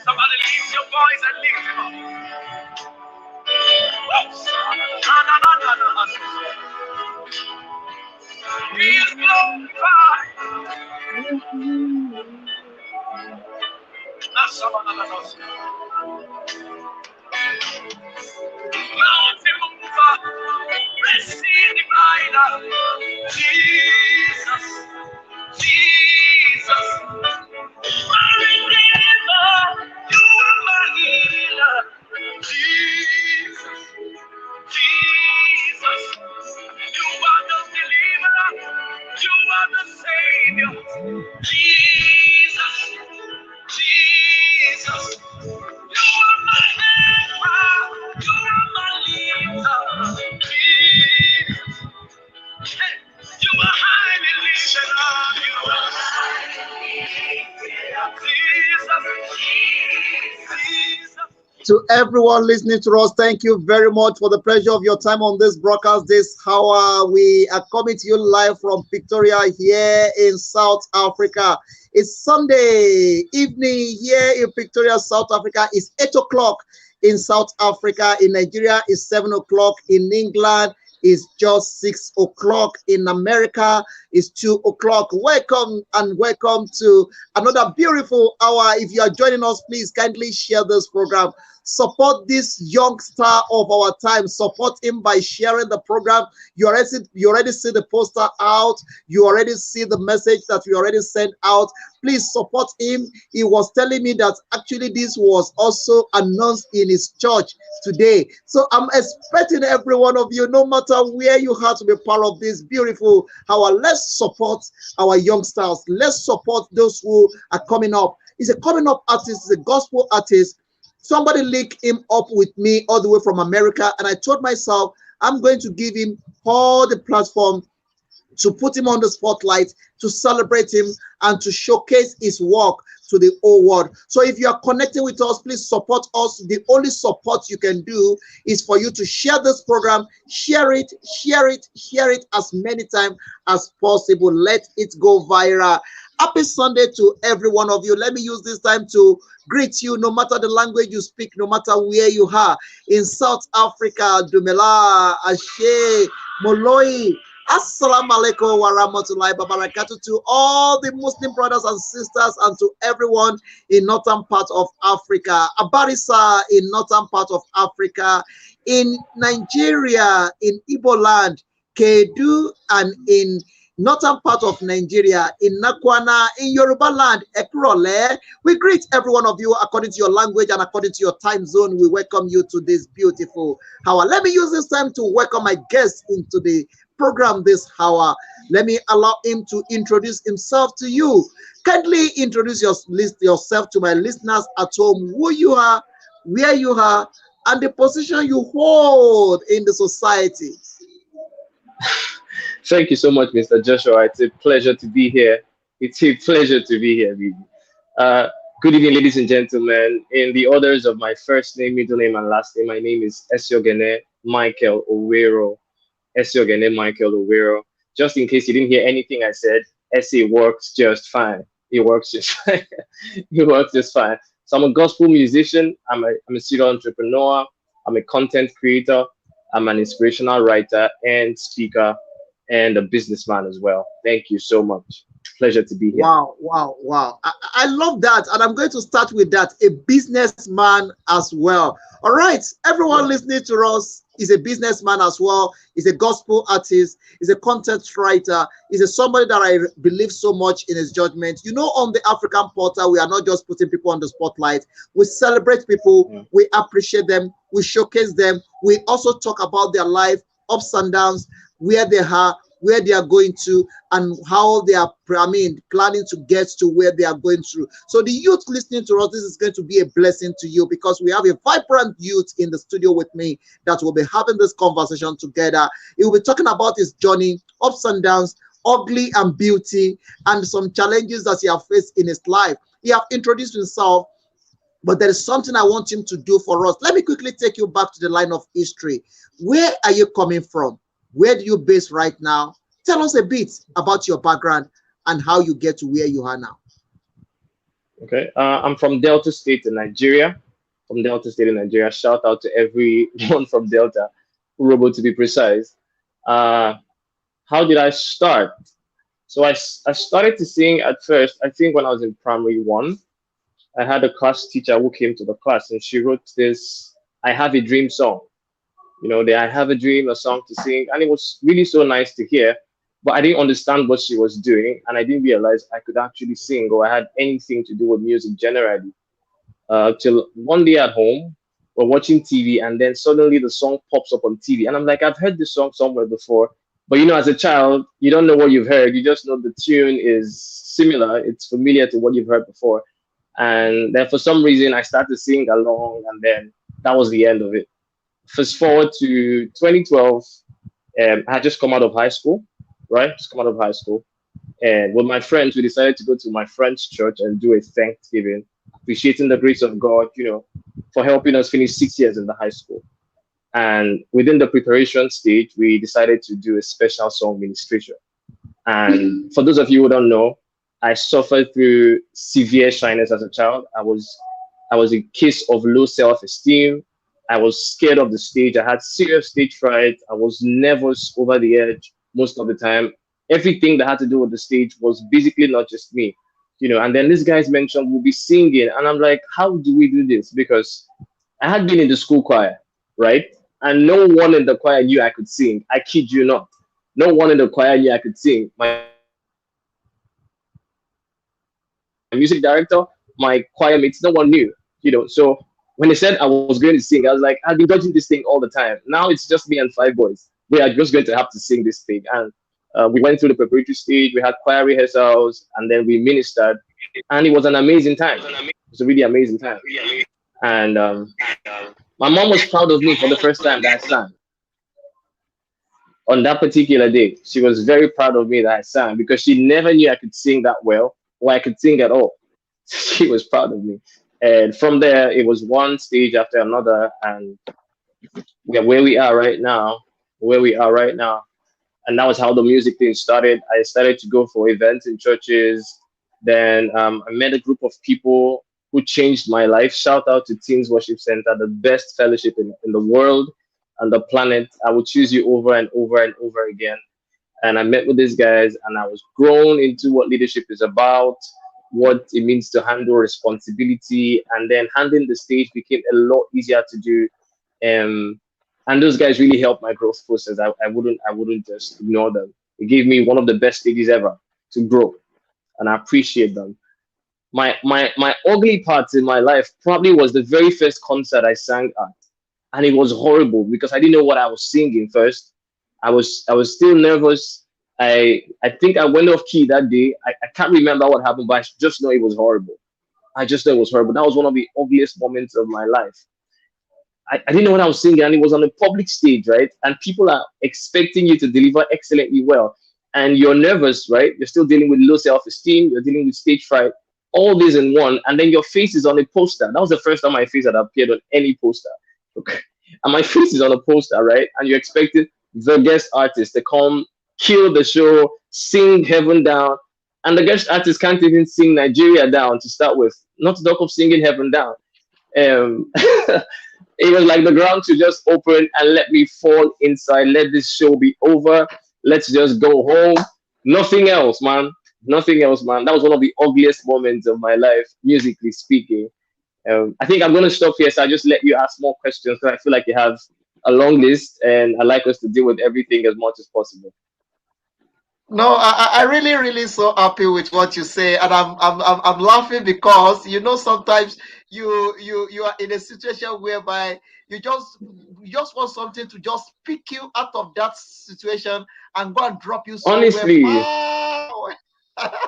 Somebody lift your voice and lift him up. He is glorified. Mountain mover, receive divider. Jesus, Jesus, my redeemer, you are my healer. Jesus, Jesus, you are the deliverer, you are the savior. Jesus, Jesus, you are my helper, you are my leader. Jesus, hey, you are highly lifted up, you are highly lifted up. Jesus, Jesus. To everyone listening to us, thank you very much for the pleasure of your time on this broadcast this hour. We are coming to you live from Victoria here in South Africa. It's Sunday evening here in Victoria, South Africa. It's 8 o'clock in South Africa. In Nigeria, it's 7 o'clock. In England, it's just 6 o'clock. In America, it's 2 o'clock. Welcome and welcome to another beautiful hour. If you are joining us, please kindly share this program. Support this young star of our time. Support him by sharing the program. You already see the poster out. You already see the message that we already sent out. Please support him. He was telling me that actually this was also announced in his church today. So I'm expecting every one of you, no matter where you are, to be part of this beautiful hour. Let's support our young stars. Let's support those who are coming up. He's a coming up artist. He's a gospel artist. Somebody linked him up with me all the way from America, and I told myself I'm going to give him all the platform to put him on the spotlight, to celebrate him, and to showcase his work to the whole world. So if you are connecting with us, please support us. The only support you can do is for you to share this program, share it as many times as possible. Let it go viral. Happy Sunday to every one of you. Let me use this time to greet you, no matter the language you speak, no matter where you are. In South Africa, Dumela, Ashe, Moloi, Assalamu alaikum wa rahmatullahi wa barakatuh to all the Muslim brothers and sisters and to everyone in northern part of Africa, Abarisa in northern part of Africa, in Nigeria, in Igbo land, Kedu, and in northern part of Nigeria, in Nakwana, in Yoruba land, Ekurole. We greet every one of you according to your language and according to your time zone. We welcome you to this beautiful hour. Let me use this time to welcome my guest into the program this hour. Let me allow him to introduce himself to you. Kindly introduce yourself to my listeners at home, who you are, where you are, and the position you hold in the society. Thank you so much, Mr. Joshua. It's a pleasure to be here. It's a pleasure to be here, baby. Good evening, ladies and gentlemen. In the orders of my first name, middle name, and last name, my name is Eseoghene Ovwero. Eseoghene Ovwero. Just in case you didn't hear anything I said, Ese works just fine. It works just fine. It works just fine. So I'm a gospel musician. I'm a serial entrepreneur. I'm a content creator. I'm an inspirational writer and speaker, and a businessman as well. Thank you so much. Pleasure to be here. Wow. I love that. And I'm going to start with that. A businessman as well. All right. Everyone listening to us is a businessman as well. He's a gospel artist. He's a content writer. He's somebody that I believe so much in his judgment. You know, on the African Portal, we are not just putting people on the spotlight. We celebrate people. We appreciate them. We showcase them. We also talk about their life, ups and downs, where they are, where they are going to, and how they are planning to get to where they are going through. So the youth listening to us, this is going to be a blessing to you, because we have a vibrant youth in the studio with me that will be having this conversation together. He will be talking about his journey, ups and downs, ugly and beauty, and some challenges that he has faced in his life. He has introduced himself, but there is something I want him to do for us. Let me quickly take you back to the line of history. Where are you coming from? Where do you base right now? Tell us a bit about your background and how you get to where you are now. Okay. I'm from Delta State in Nigeria. From Delta State in Nigeria. Shout out to everyone from Delta, Urobo to be precise. Uh, how did I start? So I started to sing at first, I think when I was in primary one. I had a class teacher who came to the class and she wrote this I Have a Dream song. The I Have a Dream, a song to sing. And it was really so nice to hear. But I didn't understand what she was doing. And I didn't realize I could actually sing or I had anything to do with music generally. Till one day at home, we're watching TV, and then suddenly the song pops up on TV. And I'm like, I've heard this song somewhere before. But as a child, you don't know what you've heard. You just know the tune is similar, it's familiar to what you've heard before. And then for some reason, I started to sing along, and then that was the end of it. Fast forward to 2012, I had just come out of high school, right? Just come out of high school. And with my friends, we decided to go to my friend's church and do a Thanksgiving, appreciating the grace of God, for helping us finish 6 years in the high school. And within the preparation stage, we decided to do a special song ministration. And for those of you who don't know, I suffered through severe shyness as a child. I was a case of low self-esteem. I was scared of the stage. I had serious stage fright. I was nervous over the edge most of the time. Everything that had to do with the stage was basically not just me. And then this guy's mentioned we'll be singing. And I'm like, how do we do this? Because I had been in the school choir, right? And no one in the choir knew I could sing. I kid you not. No one in the choir knew I could sing. My music director, my choir mates, no one knew. So when they said I was going to sing, I was like, I've been dodging this thing all the time. Now it's just me and five boys. We are just going to have to sing this thing. And we went through the preparatory stage. We had choir rehearsals, and then we ministered. And it was an amazing time. It was a really amazing time. And my mom was proud of me for the first time that I sang on that particular day. She was very proud of me that I sang because she never knew I could sing that well or I could sing at all. She was proud of me. And from there, it was one stage after another, and we're where we are right now. Where we are right now, and that was how the music thing started. I started to go for events in churches. Then I met a group of people who changed my life. Shout out to Teens Worship Center, the best fellowship in the world and the planet. I would choose you over and over and over again. And I met with these guys, and I was grown into what leadership is about, what it means to handle responsibility, and then handling the stage became a lot easier to do. Um, and those guys really helped my growth process. I wouldn't just ignore them. It gave me one of the best stages ever to grow, and I appreciate them. My ugly parts in my life probably was the very first concert I sang at, and it was horrible because I didn't know what I was singing first. I was still nervous. I think I went off key that day. I can't remember what happened, but I just know it was horrible. I just know it was horrible. That was one of the ugliest moments of my life. I didn't know what I was singing, and it was on a public stage, right? And people are expecting you to deliver excellently well, and you're nervous, right? You're still dealing with low self-esteem. You're dealing with stage fright, all this in one, and then your face is on a poster. That was the first time my face had appeared on any poster. Okay, and my face is on a poster, right? And you're expecting the guest artist to come kill the show, sing heaven down, and the guest artist can't even sing Nigeria down to start with. Not to talk of singing heaven down. Um, it was like the ground to just open and let me fall inside. Let this show be over. Let's just go home. Nothing else, man. Nothing else, man. That was one of the ugliest moments of my life, musically speaking. I think I'm going to stop here. So I just let you ask more questions because I feel like you have a long list, and I like us to deal with everything as much as possible. No, I really, really so happy with what you say, and I'm laughing because sometimes you are in a situation whereby you just want something to just pick you out of that situation and go and drop you somewhere Honestly, far away.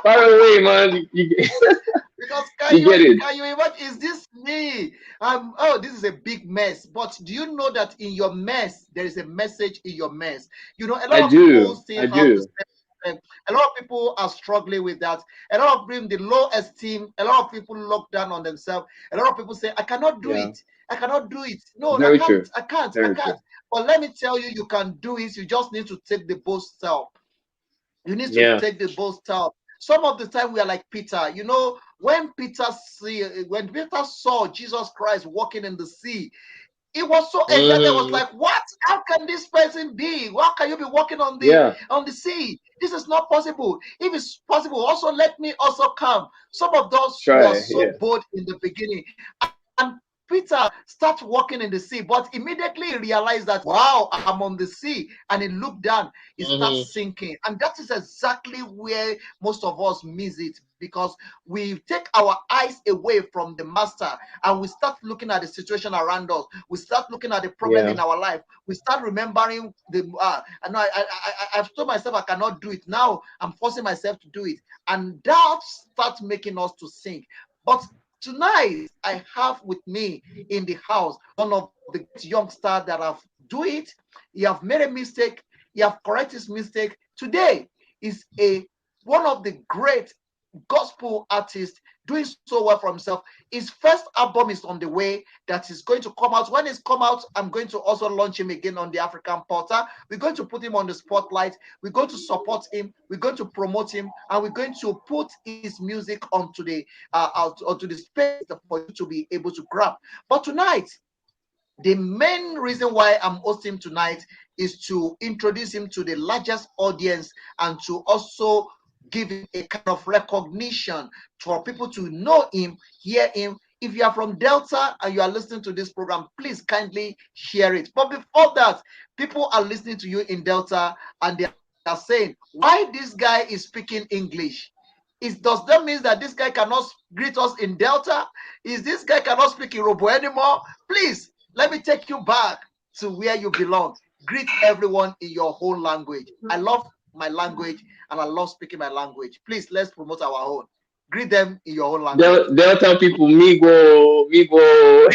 far away, man. Because You get it. can you imagine? Is this me? Oh, this is a big mess. But do you know that in your mess there is a message in your mess? A lot I of people do. say I how to do. say self-respect. A lot of people are struggling with that. A lot of them, the low esteem, a lot of people look down on themselves. A lot of people say, I cannot do Yeah. it. I cannot do it. No, I Very can't, true. I can't, I Very true. can't. But let me tell you, you can do it. You just need to take the bold step. You need to Yeah. take the bold step. Some of the time we are like Peter. You know, when Peter saw Jesus Christ walking in the sea, it was so excited. It was Mm, like, what? How can this person be? How can you be walking yeah. on the sea? This is not possible. If it's possible, also let me also come. Some of those were Try. Yeah. so bold in the beginning. And Peter starts walking in the sea, but immediately he realized that, wow, I'm on the sea. And he looked down, it Mm-hmm. starts sinking. And that is exactly where most of us miss it, because we take our eyes away from the master and we start looking at the situation around us. We start looking at the problem Yeah. in our life. We start remembering and I've told myself I cannot do it. Now I'm forcing myself to do it. And that starts making us to sink. But tonight, I have with me in the house one of the youngsters that have do it. He have made a mistake. He have corrected his mistake. Today is a one of the great gospel artists doing so well for himself. His first album is on the way that is going to come out. When it's come out, I'm going to also launch him again on the African Portal. We're going to put him on the spotlight. We're going to support him. We're going to promote him, and we're going to put his music onto the space for you to be able to grab. But tonight, the main reason why I'm hosting tonight is to introduce him to the largest audience and to also give him a kind of recognition for people to know him, hear him. If you are from Delta and you are listening to this program, please kindly share it. But before that, people are listening to you in Delta and they are saying, why this guy is speaking English? Does that mean that this guy cannot greet us in Delta? Is this guy cannot speak Yoruba anymore? Please, let me take you back to where you belong. Greet everyone in your whole language. I love my language and I love speaking my language. Please, let's promote our own. Greet them in your own language. They'll tell people me go me go.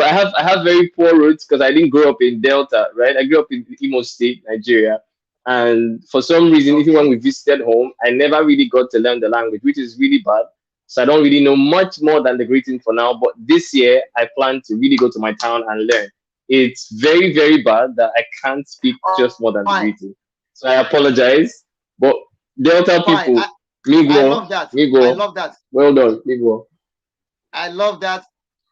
I have very poor roots because I didn't grow up in Delta, right? I grew up in Imo State, Nigeria, and for some reason, even when Okay. we visited home, I never really got to learn the language, which is really bad. So I don't really know much more than the greeting for now. But this year, I plan to really go to my town and learn. It's very, very bad that I can't speak just more than the Fine. greeting. So I apologize. But Delta Fine. people, I love that. I Migo, love that. well done, Migo. I love that.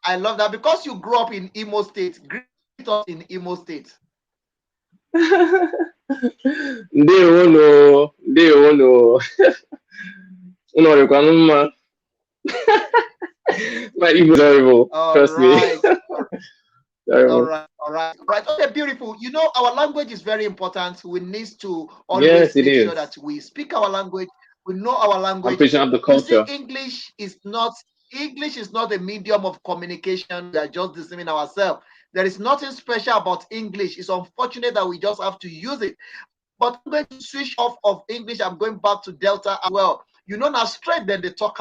I love that because you grew up in Imo State. Greet us in Imo State. Ndewo no, ndewo no. Unu ọdịkwa mma. My Igbo is horrible. All Trust me. right. All Terrible. right, all right, all right. Okay, beautiful. You know, our language is very important. We need to always Yes, it make sure is. that we speak our language, we know our I'm language. preaching up the You see, culture. English is not a medium of communication. We are just deceiving ourselves. There is nothing special about English. It's unfortunate that we just have to use it. But I'm going to switch off of English. I'm going back to Delta as well. You know, now straight then they talk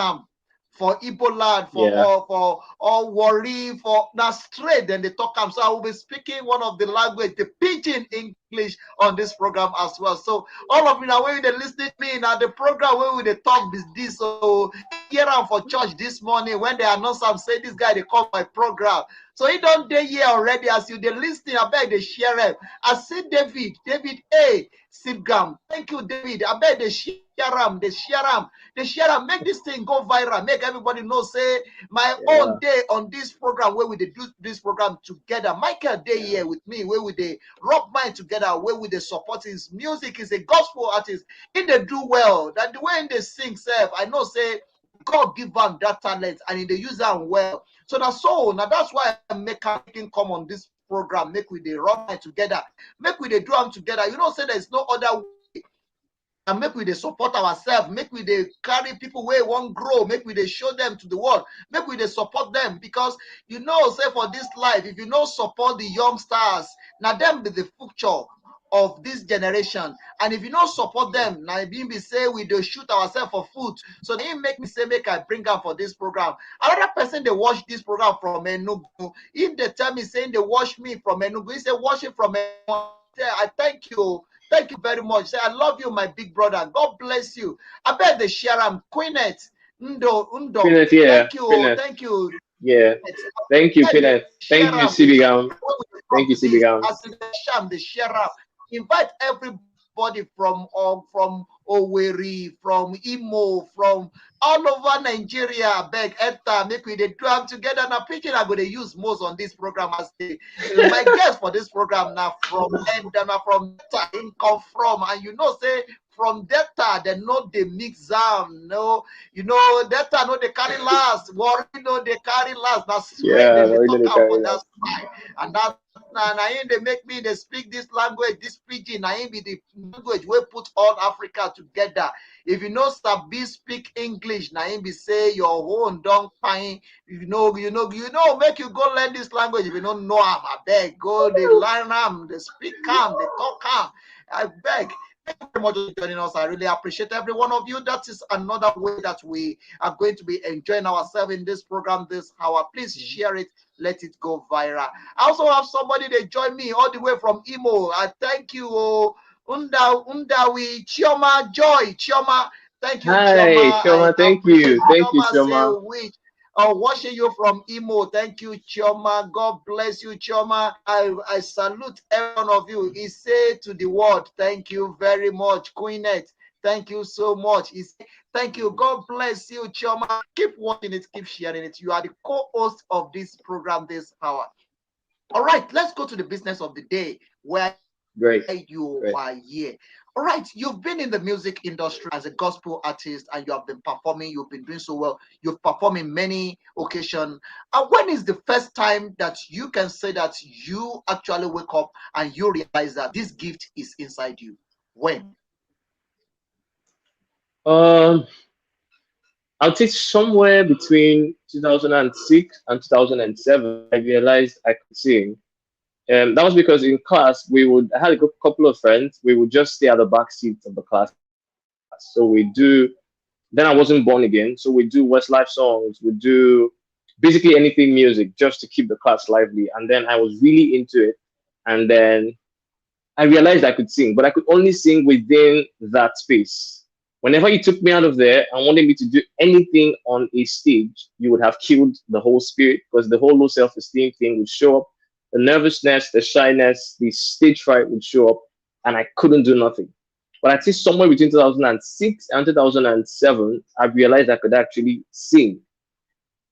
for Igbo lad, Yeah. for all worry, for now straight, then they talk. So I will be speaking one of the language, the pidgin English on this program as well. So all of you now, when they listening to me now, the program where we they talk this. So here I'm for church this morning when they announce I'm saying this guy they call my program. So he don't day here already as you they listening. I beg they share it. I see David A. Sidgam. Thank you, David. I beg they share them, they share them, make this thing go viral, make everybody know. Say my Yeah. own day on this program where we do this program together. Michael Day Yeah. here with me, where we they rub mind together, where we they support his music. Is a gospel artist. In they do well. That the way they sing, self, I know say God give them that talent and they use them well. So that's why I making come on this program, make we they rub mind together, make we they do them together. You know, say there's no other and make we they support ourselves, make we they carry people where won't grow, make we they show them to the world, make we they support them. Because you know, say for this life, if you don't support the young stars, now them be the future of this generation. And if you don't support them, now it be say we do shoot ourselves for food. So they make me say, make I bring up for this program. Another person they watch this program from Enugu. If they tell me saying they watch me from Enugu, he say watch it from Enugu. I thank you. Thank you very much. Say, I love you, my big brother. God bless you. I bet the share Queenet. Undo. Pineth, yeah, Thank you. Pineth, Thank you. yeah. Thank you, Pineth. Thank you, Sibigam. Thank you, This Sibigam. as the sham, the share up. Invite everybody from Owerri, from Imo, from all over Nigeria. Beg Etta, make we do am together. Now, preaching I'm going to use most on this program as my guest for this program now from from Delta come from, and say from Delta they know they mix am. No, Delta know they carry last. Worry know they carry last. That's straight Yeah, then they no, talk they out carry for that that. side, and that. And they make me they speak this language, this pidgin. I be the language we put all Africa together. If you know Sabi speak English, na be say your own don't find. Make you go learn this language. If you don't know am, I beg go they learn am, they speak am, they talk am. I beg. Thank you very much for joining us. I really appreciate every one of you. That is another way that we are going to be enjoying ourselves in this program this hour. Please share it. Let it go viral. I also have somebody that joined me all the way from Imo. I thank you, Undawi Chioma Joy. Chioma, thank you, Hi, Chioma. I Choma. Thank appreciate you. Thank you, Chioma say Choma. which. Watching you from Imo. Thank you, Chioma. God bless you, Chioma. I salute every one of you. He said to the world, thank you very much, Queenette. Thank you so much. He said, thank you. God bless you, Chioma. Keep watching it, keep sharing it. You are the co-host of this program this hour. All right, let's go to the business of the day where Great. you Great. are here. All right, you've been in the music industry as a gospel artist and you have been performing, you've been doing so well. You've performed in many occasions. And when is the first time that you can say that you actually wake up and you realize that this gift is inside you? When? Um, I'll say somewhere between 2006 and 2007, I realized I could sing. And that was because in class, I had a couple of friends, we would just stay at the back seats of the class. So then I wasn't born again. So we do Westlife songs, we do basically anything music just to keep the class lively. And then I was really into it. And then I realized I could sing, but I could only sing within that space. Whenever you took me out of there and wanted me to do anything on a stage, you would have killed the whole spirit because the whole low self esteem thing would show up. The nervousness, the shyness, the stage fright would show up, and I couldn't do nothing. But I'd say somewhere between 2006 and 2007, I realized I could actually sing.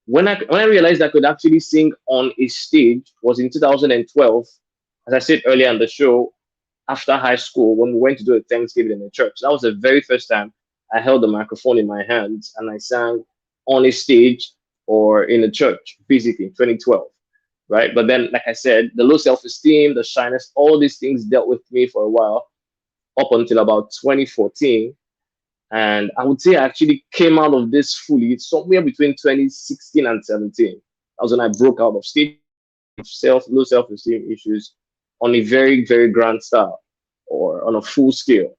When I realized I could actually sing on a stage was in 2012. As I said earlier on the show, after high school, when we went to do a Thanksgiving in the church, that was the very first time I held the microphone in my hands and I sang on a stage or in a church, basically 2012. Right. But then, like I said, the low self esteem, the shyness, all these things dealt with me for a while up until about 2014. And I would say I actually came out of this fully somewhere between 2016 and 17. That was when I broke out of stage low self-esteem issues on a very, very grand scale or on a full scale.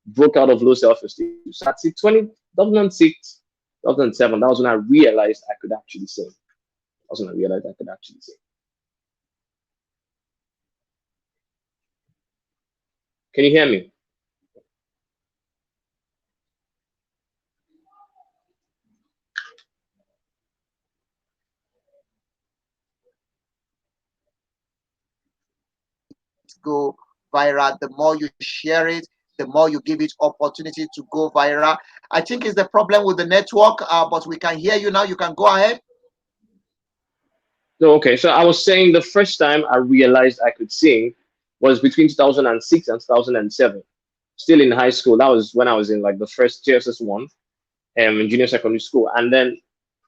Broke out of low self-esteem. So I'd say 2006, 2007, that was when I realized I could actually sing. That was when I realized I could actually sing. Can you hear me? Go viral, the more you share it, the more you give it opportunity to go viral. I think it's the problem with the network, but we can hear you now. You can go ahead. No, okay. So I was saying the first time I realized I could sing was between 2006 and 2007. Still in high school. That was when I was in like the first JSS1 in junior secondary school. And then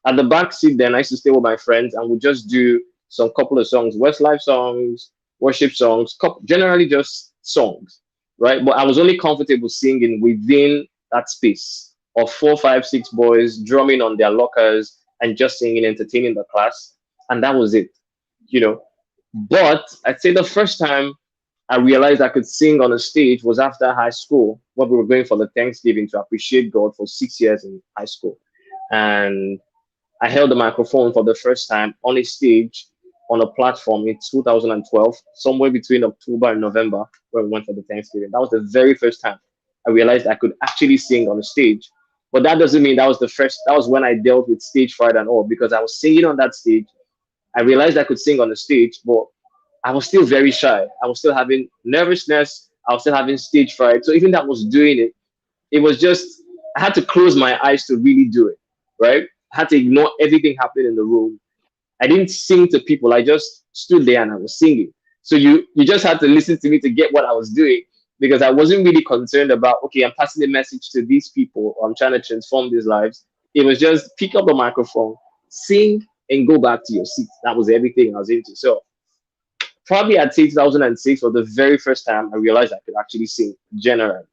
at the back seat, then I used to stay with my friends and we just do some couple of songs, Westlife songs, worship songs, generally just songs, right? But I was only comfortable singing within that space of 4, 5, 6 boys drumming on their lockers and just singing, entertaining the class. And that was it, you know. But I'd say the first time I realized I could sing on a stage was after high school when we were going for the Thanksgiving to appreciate God for 6 years in high school. And I held the microphone for the first time on a stage on a platform in 2012, somewhere between October and November, when we went for the Thanksgiving. That was the very first time I realized I could actually sing on a stage. But that doesn't mean that was the first, that was when I dealt with stage fright and all, because I was singing on that stage. I realized I could sing on the stage, but I was still very shy. I was still having nervousness. I was still having stage fright. So even that was doing it, it was just, I had to close my eyes to really do it, right? I had to ignore everything happening in the room. I didn't sing to people. I just stood there and I was singing. So you just had to listen to me to get what I was doing, because I wasn't really concerned about, okay, I'm passing a message to these people, or I'm trying to transform these lives. It was just pick up the microphone, sing, and go back to your seat. That was everything I was into. So probably at 2006 was the very first time I realized I could actually sing generally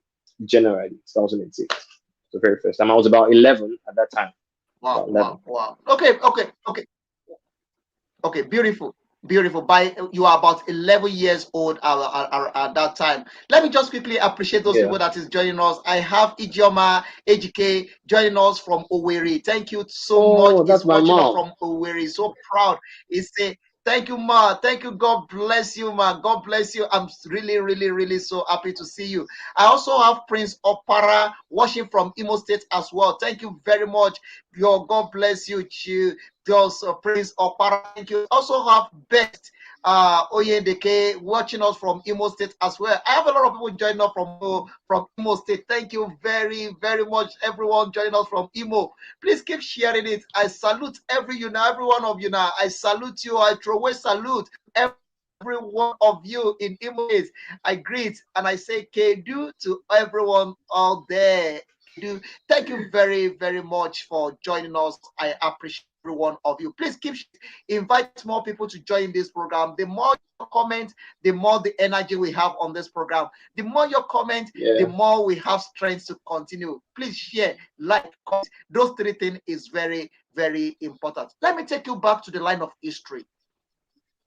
2006. The very first time. I was about 11 at that time. Wow, wow, wow. Okay, okay, okay. Okay, beautiful, beautiful. By you are about 11 years old at that time. Let me just quickly appreciate those Yeah. people that is joining us. I have Ijeoma Ejike joining us from Owerri. Thank you so much. Oh, Is that's my watching us mom. from Owerri. So proud. Is a thank you, ma. Thank you. God bless you, ma. God bless you. I'm really, really, really so happy to see you. I also have Prince Opara watching from Imo State as well. Thank you very much. Your God bless you, also Prince Opara. Thank you. Also have Best Oyedeke watching us from Imo State as well. I have a lot of people joining us from Imo State. Thank you very, very much, everyone joining us from Imo. Please keep sharing it. I salute every one of you now. I salute you. I throw away salute every one of you in Imo. I greet and I say Kedu to everyone out there. Kedu. Thank you very, very much for joining us. I appreciate every one of you. Please keep invite more people to join this program. The more you comment, the more the energy we have on this program. The more you comment, the more we have strength to continue. Please share, like, comment. Those three things is very, very important. Let me take you back to the line of history.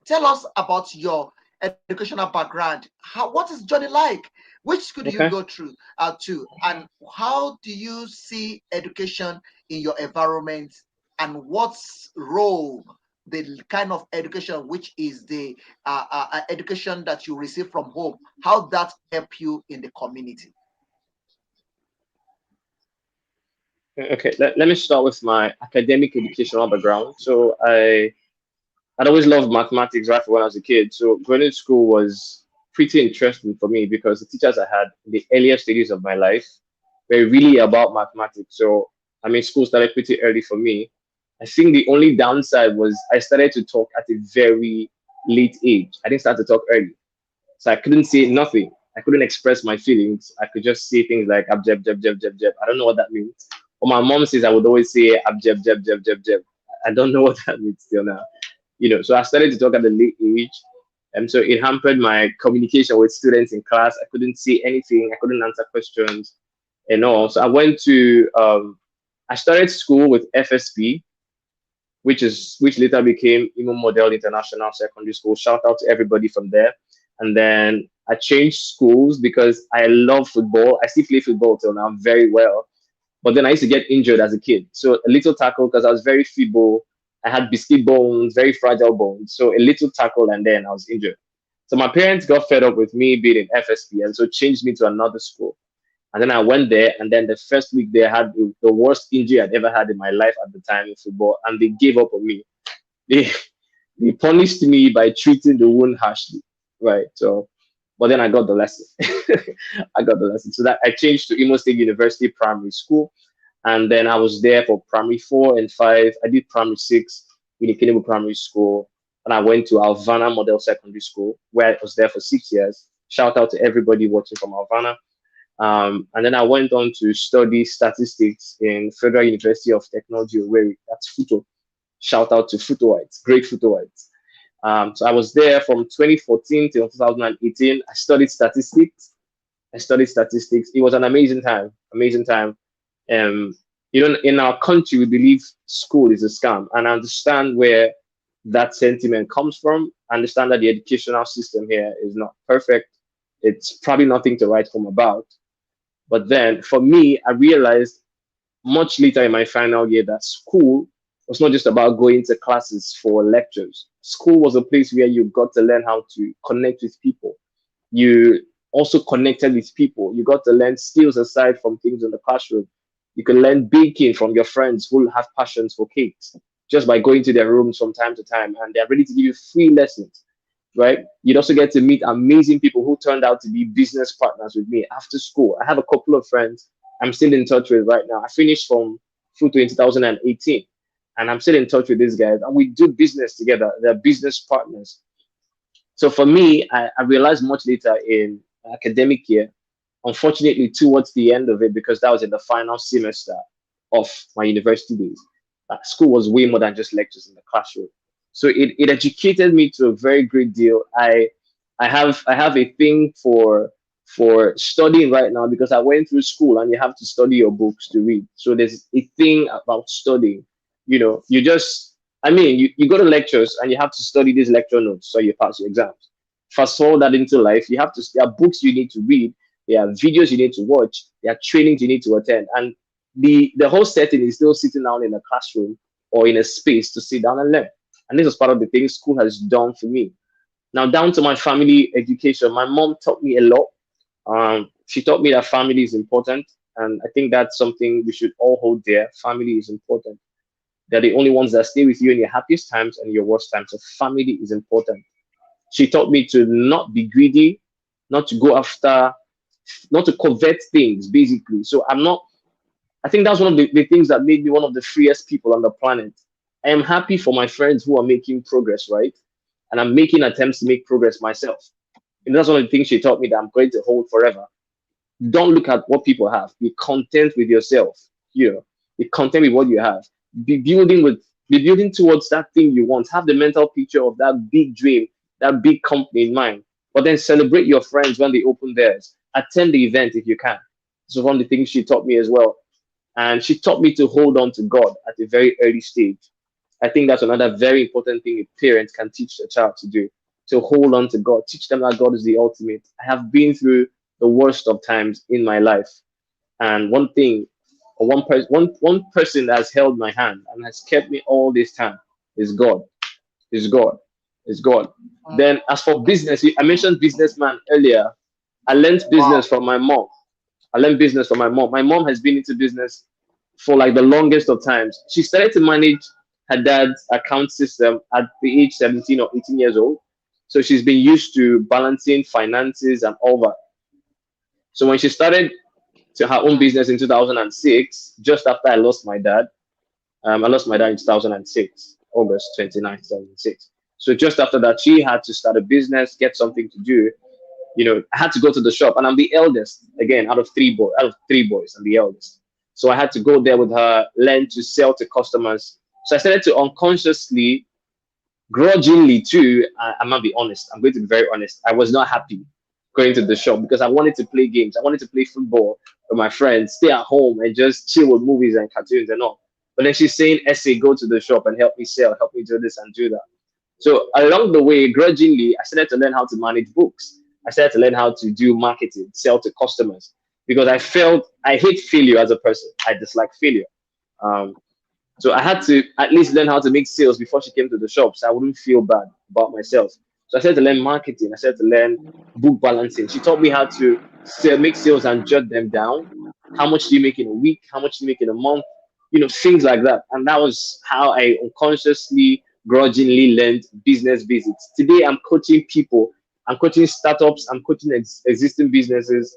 Tell us about your educational background. What is Johnny like? Which school do you Okay. go through to, and how do you see education in your environment? And what's role the kind of education which is the education that you receive from home? How that help you in the community? Okay. Let me start with my academic educational background. So I'd always loved mathematics right from when I was a kid. So going to school was pretty interesting for me, because the teachers I had in the earlier stages of my life were really about mathematics. So I mean, school started pretty early for me. I think the only downside was I started to talk at a very late age. I didn't start to talk early. So I couldn't say nothing. I couldn't express my feelings. I could just say things like abjeb, jeb, jeb, jeb, jeb. I don't know what that means. Or my mom says I would always say abjeb, jeb, jeb, jeb, jeb. I don't know what that means still now. So I started to talk at a late age. And so it hampered my communication with students in class. I couldn't say anything. I couldn't answer questions and all. So I started school with FSP, which later became Imo Model International Secondary School. Shout out to everybody from there. And then I changed schools because I love football. I still play football till now very well. But then I used to get injured as a kid. So a little tackle, because I was very feeble. I had biscuit bones, very fragile bones. So a little tackle and then I was injured. So my parents got fed up with me being in FSP and so changed me to another school. And then I went there, and then the first week they had the worst injury I'd ever had in my life at the time in football, and they gave up on me. They they punished me by treating the wound harshly, right? So, but then I got the lesson. I got the lesson. So that I changed to Imo State University Primary School, and then I was there for primary 4 and 5. I did primary 6 in Ikinibu Primary School, and I went to Alvana Model Secondary School, where I was there for 6 years. Shout out to everybody watching from Alvana. And then I went on to study statistics in Federal University of Technology, where that's Futo. Shout out to Futoites, great Futoites. So I was there from 2014 till 2018. I studied statistics. It was an amazing time, amazing time. In our country, we believe school is a scam, and I understand where that sentiment comes from. I understand that the educational system here is not perfect. It's probably nothing to write home about. But then for me, I realized much later in my final year that school was not just about going to classes for lectures. School was a place where you got to learn how to connect with people. You also connected with people. You got to learn skills aside from things in the classroom. You can learn baking from your friends who have passions for cakes just by going to their rooms from time to time, and they're ready to give you free lessons, right? You'd also get to meet amazing people who turned out to be business partners with me after school. I have a couple of friends I'm still in touch with right now. I finished from Futo in 2018, and I'm still in touch with these guys, and we do business together. They're business partners. So for me, I realized much later in academic year, unfortunately, towards the end of it, because that was in the final semester of my university days, school was way more than just lectures in the classroom. So it educated me to a very great deal. I have a thing for studying right now because I went through school and you have to study your books to read. So there's a thing about studying. You just, I mean, you go to lectures and you have to study these lecture notes so you pass your exams. Fast forward that into life, there are books you need to read, there are videos you need to watch, there are trainings you need to attend. And the whole setting is still sitting down in a classroom or in a space to sit down and learn. And this was part of the things school has done for me. Now, down to my family education, my mom taught me a lot. She taught me that family is important. And I think that's something we should all hold dear. Family is important. They're the only ones that stay with you in your happiest times and your worst times. So family is important. She taught me to not be greedy, not to go after, not to covet things, basically. So I think that's one of the things that made me one of the freest people on the planet. I am happy for my friends who are making progress, right? And I'm making attempts to make progress myself. And that's one of the things she taught me that I'm going to hold forever. Don't look at what people have. Be content with yourself. Be content with what you have. Be building with be building towards that thing you want. Have the mental picture of that big dream, that big company in mind. But then celebrate your friends when they open theirs. Attend the event if you can. So one of the things she taught me as well. And she taught me to hold on to God at a very early stage. I think that's another very important thing a parent can teach a child to do, to hold on to God, teach them that God is the ultimate. I have been through the worst of times in my life. And one thing, or one person that has held my hand and has kept me all this time is God. Is God. Is God. Then as for business, I mentioned businessman earlier. I learned Wow. business from my mom. I learned business from my mom. My mom has been into business for like the longest of times. She started to manage her dad's account system at the age 17 or 18 years old. So she's been used to balancing finances and all that. So when she started to her own business in 2006, just after I lost my dad, I lost my dad in 2006, August 29th, 2006. So just after that, she had to start a business, get something to do. I had to go to the shop, and I'm the eldest again out of three boys. I'm the eldest, so I had to go there with her, learn to sell to customers. So I started to unconsciously, grudgingly too. I'm gonna be honest. I'm going to be very honest. I was not happy going to the shop because I wanted to play games. I wanted to play football with my friends, stay at home and just chill with movies and cartoons and all. But then she's saying, "Essay, go to the shop and help me sell, help me do this and do that." So along the way, grudgingly, I started to learn how to manage books. I started to learn how to do marketing, sell to customers, because I felt I hate failure as a person. I dislike failure. Um, so I had to at least learn how to make sales before she came to the shop, so I wouldn't feel bad about myself. So I started to learn marketing. I started to learn book balancing. She taught me how to make sales and jot them down. How much do you make in a week? How much do you make in a month? Things like that. And that was how I unconsciously, grudgingly learned business basics. Today, I'm coaching people. I'm coaching startups. I'm coaching existing businesses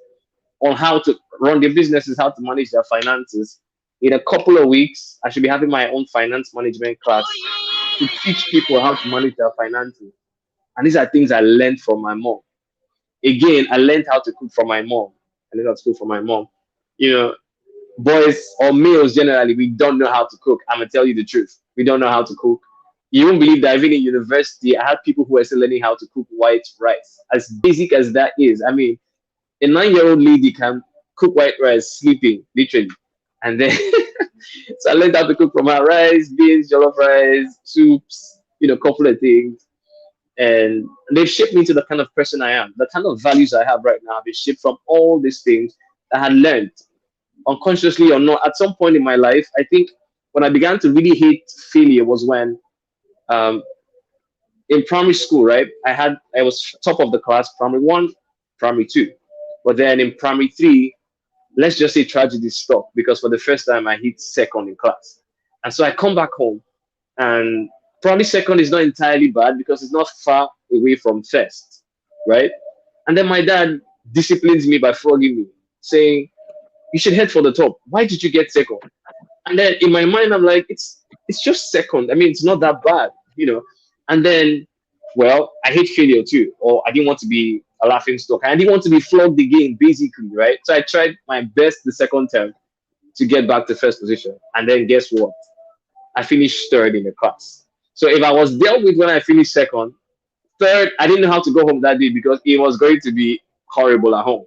on how to run their businesses, how to manage their finances. In a couple of weeks, I should be having my own finance management class to teach people how to manage their finances. And these are things I learned from my mom. Again, I learned how to cook from my mom. I learned how to cook from my mom. You know, boys or males generally, we don't know how to cook. I'm gonna tell you the truth. We don't know how to cook. You won't believe that even in university, I had people who were still learning how to cook white rice. As basic as that is, I mean, a 9-year-old lady can cook white rice sleeping, literally. And then so I learned how to cook from her: rice, beans, jollof rice, soups, a couple of things. And they've shaped me to the kind of person I am. The kind of values I have right now have been shaped from all these things I had learned, unconsciously or not. At some point in my life, I think when I began to really hate failure was when um, in primary school, right? I was top of the class, primary one, primary two. But then in primary three, let's just say tragedy struck because for the first time I hit second in class. And so I come back home and probably second is not entirely bad because it's not far away from first, right? And then my dad disciplines me by flogging me, saying, "You should head for the top. Why did you get second?" And then in my mind, I'm like, it's just second. I mean, it's not that bad, you know. And then, well, I hate failure too, or I didn't want to be a laughing stock. I didn't want to be flogged again, basically, right? So I tried my best the second term to get back to first position. And then guess what? I finished third in the class. So if I was dealt with when I finished second, third, I didn't know how to go home that day because it was going to be horrible at home.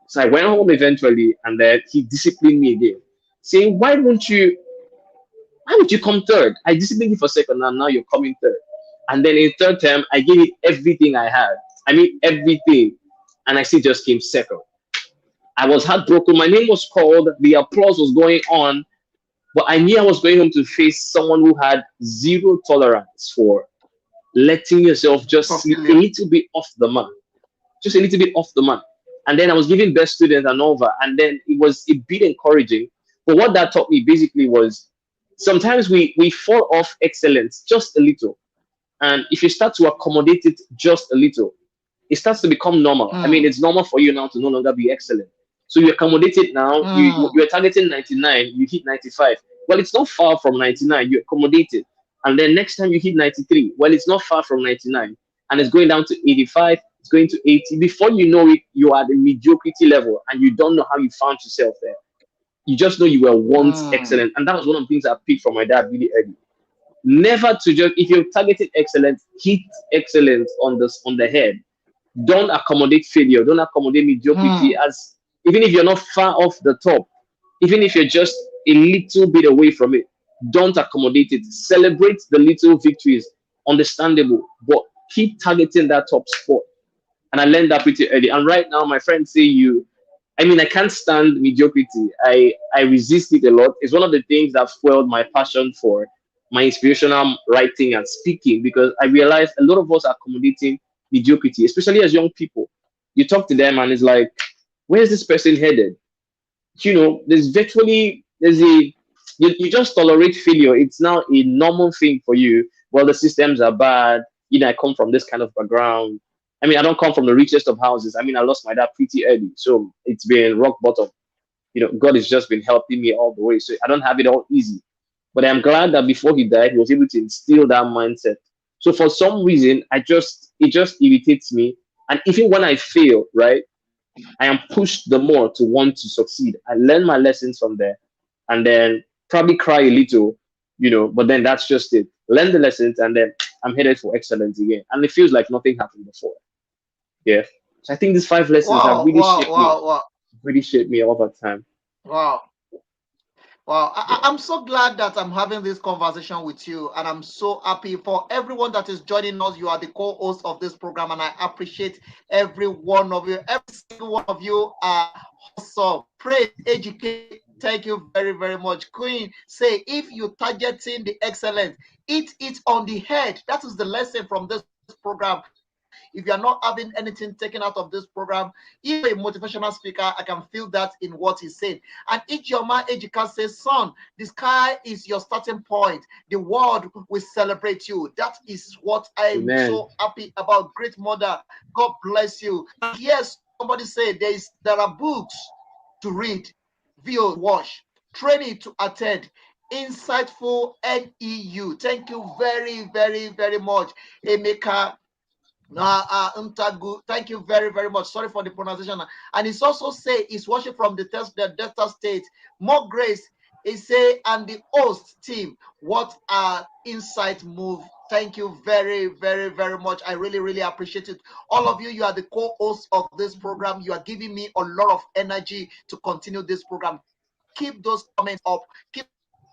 So I went home eventually, and then he disciplined me again, saying, why would you come third? I disciplined you for second, and now you're coming third." And then in third term, I gave it everything I had. I mean, everything. And I still just came second. I was heartbroken. My name was called. The applause was going on. But I knew I was going home to face someone who had zero tolerance for letting yourself just slip a little bit off the mark. Just a little bit off the mark. And then I was giving best student an over. And then it was a bit encouraging. But what that taught me basically was sometimes we fall off excellence just a little. And if you start to accommodate it just a little, it starts to become normal. I mean, it's normal for you now to no longer be excellent. So you accommodate it now. You're targeting 99, you hit 95. Well, it's not far from 99. You accommodate it. And then next time you hit 93, well, it's not far from 99. And it's going down to 85, it's going to 80. Before you know it, you are at the mediocrity level and you don't know how you found yourself there. You just know you were once excellent. And that was one of the things I picked from my dad really early. Never to just, if you're targeting excellence, hit excellence on the head. Don't accommodate failure. Don't accommodate mediocrity. As even if you're not far off the top, even if you're just a little bit away from it, don't accommodate it. Celebrate the little victories. Understandable, but keep targeting that top spot. And I learned that pretty early. And right now, my friends say I mean, I can't stand mediocrity. I resist it a lot. It's one of the things that fueled my passion for my inspirational writing and speaking because I realized a lot of us are accommodating mediocrity, especially as young people. You talk to them and it's like, where's this person headed? You know, you just tolerate failure. It's now a normal thing for you. Well, the systems are bad. You know, I come from this kind of background. I mean, I don't come from the richest of houses. I mean, I lost my dad pretty early, so it's been rock bottom. You know, God has just been helping me all the way. So I don't have it all easy. But I'm glad that before he died, he was able to instill that mindset. So for some reason, it just irritates me. And even when I fail, right, I am pushed the more to want to succeed. I learn my lessons from there and then probably cry a little, you know, but then that's just it. Learn the lessons and then I'm headed for excellence again. And it feels like nothing happened before. Yeah. So I think these 5 lessons have really shaped me over time. Wow. Wow, I'm so glad that I'm having this conversation with you, and I'm so happy for everyone that is joining us. You are the co-host of this program, and I appreciate every one of you. Every single one of you are awesome. Praise, educate. Thank you very, very much. Queen, say if you targeting the excellence, it on the head. That is the lesson from this program. If you are not having anything taken out of this program, even a motivational speaker, I can feel that in what he's saying. And Ijoma Ejika says, son, the sky is your starting point. The world will celebrate you. That is what I'm so happy about. Great mother, God bless you. And yes, somebody said there are books to read, videos to watch, training to attend. Insightful NEU. Thank you very, very, very much, Emeka. Thank you very, very much. Sorry for the pronunciation. And it's also say it's watching from the Delta State. More grace. It say and the host team. What insight move. Thank you very, very, very much. I really, really appreciate it. All of you, you are the co-hosts of this program. You are giving me a lot of energy to continue this program. Keep those comments up. Keep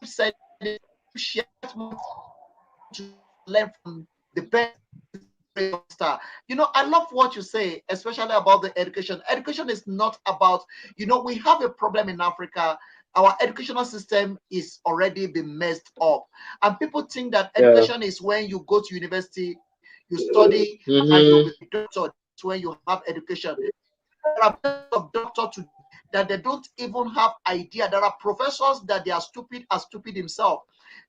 sending, share more to learn from the best. You know, I love what you say, especially about the education. Education is not about, you know, we have a problem in Africa our educational system is already been messed up. And people think that Yeah. education is when you go to university, you study, and you'll Mm-hmm. be a doctor. That's when you have education. There are plenty of doctors today that they don't even have idea. There are professors that they are stupid as stupid himself.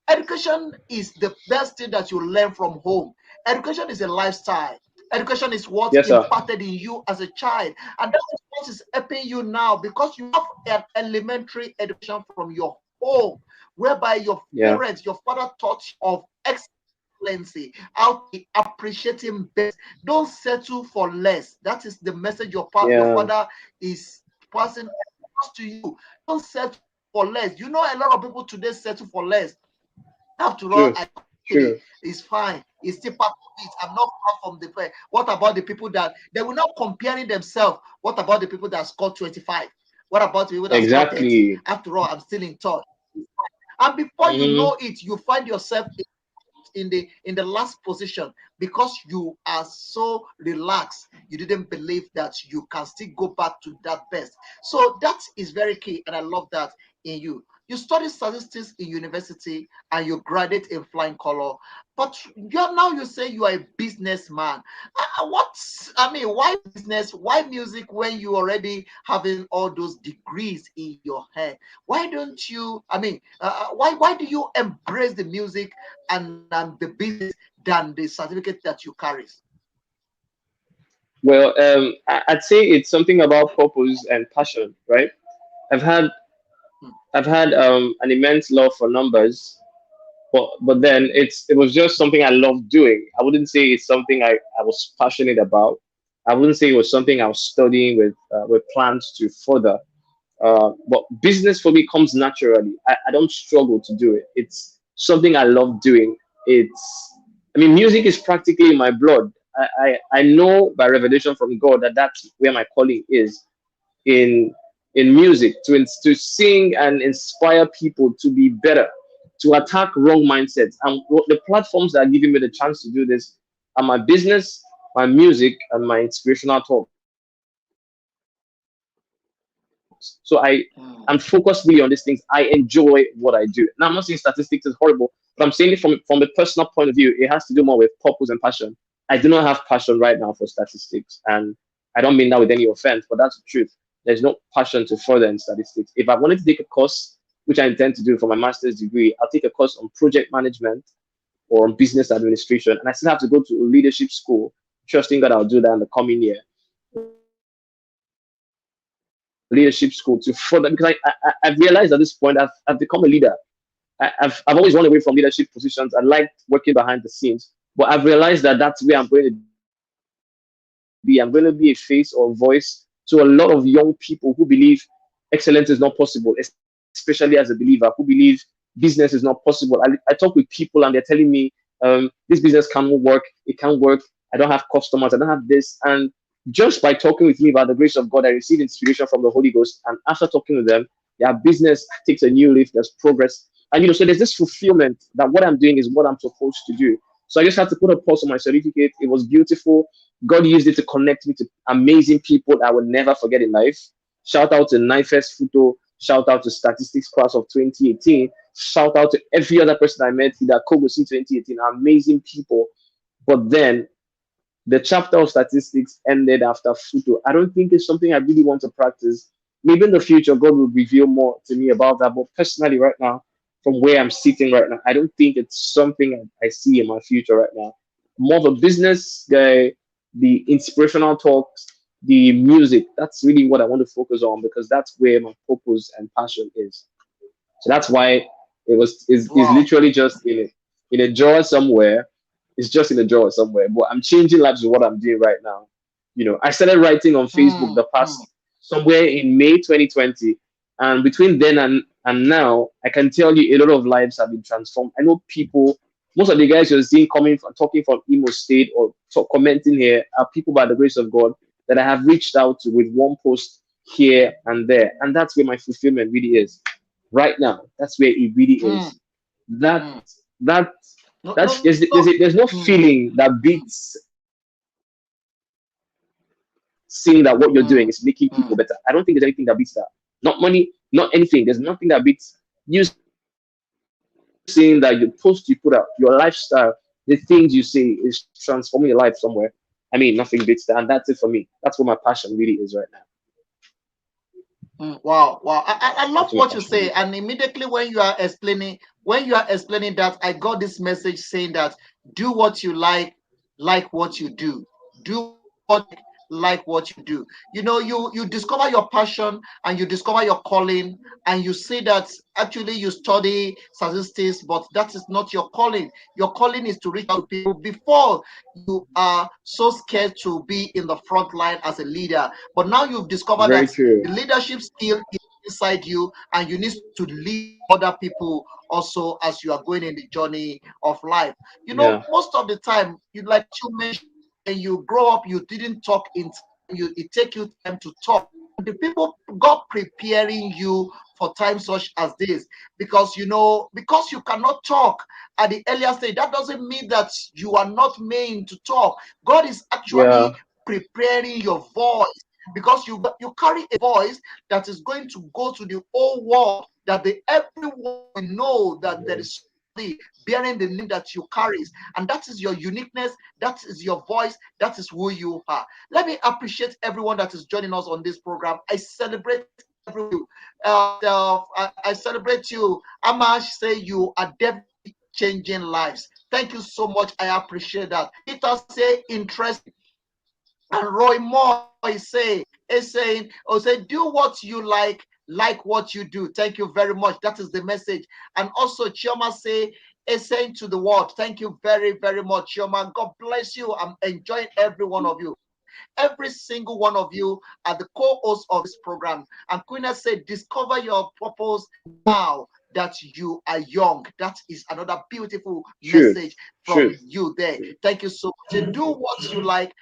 Education is the best thing that you learn from home. Education is a lifestyle. Education is what Yes, sir. imparted in you as a child, and that is what is helping you now because you have an elementary education from your home, whereby your Yeah. parents, your father taught you of excellency, how to appreciate him best. Don't settle for less. That is the message your Yeah. father is passing across to you. Don't settle for less. You know, a lot of people today settle for less. After all, True. I True. it's fine. It's still part of it. I'm not far from the fair. What about the people that they will not comparing themselves? What about the people that scored 25? What about the people that scored 30? Exactly. After all, I'm still in touch. And before you Mm-hmm. know it, you find yourself in the last position because you are so relaxed. You didn't believe that you can still go back to that best. So that is very key, and I love that in you. You study statistics in university and you graduate in flying color, but you're now you say you are a businessman. What I mean, why business? Why music when you already having all those degrees in your head? Why don't you? I mean, why do you embrace the music and the business than the certificate that you carry? Well, I'd say it's something about purpose and passion, right? I've had I've had an immense love for numbers, but then it was just something I loved doing. I wouldn't say it's something I was passionate about. I wouldn't say it was something I was studying with plans to further. But business for me comes naturally. I don't struggle to do it. It's something I love doing. I mean, music is practically in my blood. I know by revelation from God that that's where my calling is in music to sing and inspire people to be better, to attack wrong mindsets. And the platforms that are giving me the chance to do this are my business, my music, and my inspirational talks. So I'm focused really on these things. I enjoy what I do. Now, I'm not saying statistics is horrible, but I'm saying it from the personal point of view. It has to do more with purpose and passion. I do not have passion right now for statistics, and I don't mean that with any offense, but that's the truth. There's no passion to further in statistics. If I wanted to take a course, which I intend to do for my master's degree, I'll take a course on project management or on business administration, and I still have to go to a leadership school, trusting that I'll do that in the coming year. Leadership school to further, because I've realized at this point I've become a leader. I've always run away from leadership positions. I like working behind the scenes, but I've realized that that's where I'm going to be. I'm going to be a face or voice to a lot of young people who believe excellence is not possible, especially as a believer who believe business is not possible. I talk with people and they're telling me, this business cannot work, it can't work, I don't have customers, I don't have this. And just by talking with me by the grace of God, I received inspiration from the Holy Ghost. And after talking with them, their business takes a new lift, there's progress. And so there's this fulfillment that what I'm doing is what I'm supposed to do. So I just had to put a pause on my certificate. It was beautiful. God used it to connect me to amazing people I will never forget in life. Shout out to Nifest Futo. Shout out to Statistics Class of 2018. Shout out to every other person I met in that Kogosi 2018. Amazing people. But then the chapter of statistics ended after Futo. I don't think it's something I really want to practice. Maybe in the future, God will reveal more to me about that. But personally, right now, from where I'm sitting right now, I don't think it's something I see in my future right now. More of a business guy, the inspirational talks, the music. That's really what I want to focus on because that's where my purpose and passion is. So that's why is Wow. literally just in a drawer somewhere. It's just in a drawer somewhere. But I'm changing lives with what I'm doing right now. I started writing on Facebook the Mm. past somewhere in May 2020, and between then and now, I can tell you a lot of lives have been transformed. I know people. Most of the guys you're seeing coming from talking from Imo State or commenting here are people by the grace of God that I have reached out to with one post here and there, and that's where my fulfillment really is right now. That's where it really Mm. is. That Mm. that No, that's no, no. there's no Mm. feeling that beats seeing that what you're doing Mm. is making people Mm. better. I don't think there's anything that beats that. not money, not anything. There's nothing that beats you seeing that your post you put out, your lifestyle, the things you say is transforming your life somewhere. I mean, nothing beats that. And that's it for me. That's what my passion really is right now. Wow, wow. That's I what my love passion what you really is say. right And immediately when you are explaining that, I got this message saying that do what you like what you do. Do what you like what you do. You know, you discover your passion and you discover your calling, and you see that actually you study statistics, but that is not your calling. Your calling is to reach out to people before you are so scared to be in the front line as a leader. But now you've now. discovered Very that true. the leadership skill is inside you, and you need to lead other people also as you are going in the journey of life. You know, Yeah. most of the time, you like you mentioned, when you grow up, you didn't talk in time. It take you time to talk. The people God preparing you for times such as this, because you know, because you cannot talk at the earlier stage, that doesn't mean that you are not made to talk. God is Yeah. actually preparing your voice, because you carry a voice that is going to go to the whole world, that the everyone will know that there is somebody bearing the name that you carry, and that is your uniqueness, that is your voice, that is who you are. Let me appreciate everyone that is joining us on this program. I celebrate everyone. I celebrate you. Amash say you are definitely changing lives. Thank you so much. I appreciate that. Peter say interesting. And Roy Moy is saying, oh, say, do what you like what you do. Thank you very much. That is the message. And also, Chioma say, is saying to the world, thank you very, very much, Chioma. God bless you. I'm enjoying every one of you. Every single one of you are the co-hosts of this program. And Queen said, discover your purpose now that you are young. That is another beautiful Truth. message from Truth. you there. Truth. Thank you so much. And do what you like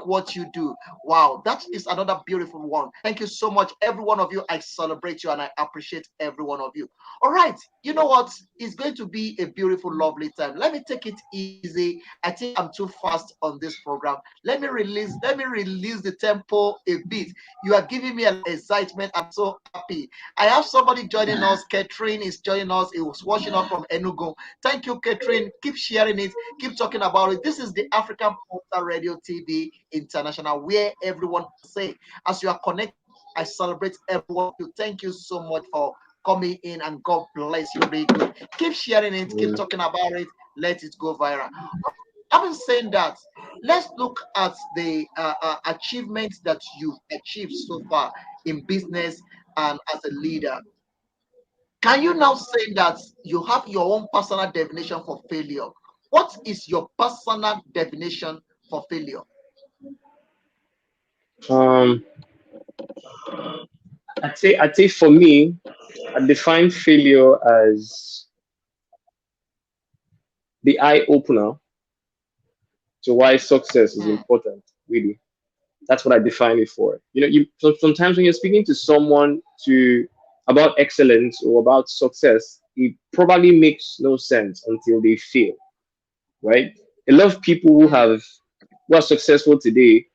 what you do. Wow, that is another beautiful one. Thank you so much, every one of you. I celebrate you and I appreciate every one of you. All right, you know what? It's going to be a beautiful, lovely time. Let me take it easy. I think I'm too fast on this program. Let me release the tempo a bit. You are giving me a lot of excitement. I'm so happy. I have somebody joining us. Catherine is joining us. It was watching us from Enugu. Thank you, Catherine. Keep sharing it. Keep talking about it. This is the African Portal Radio TV International, where everyone can say, as you are connected, I celebrate every one of you. Thank you so much for coming in, and God bless you. Really good. Keep sharing it. Keep Mm. talking about it. Let it go viral. Having said that, let's look at the achievements that you've achieved so far in business and as a leader. Can you now say that you have your own personal definition for failure? What is your personal definition for failure? Um, I'd say for me, I define failure as the eye opener to why success is Hmm, important. Really, that's what I define it for. Sometimes when you're speaking to someone to about excellence or about success, it probably makes no sense until they fail, right? A lot of people hmm, who are successful today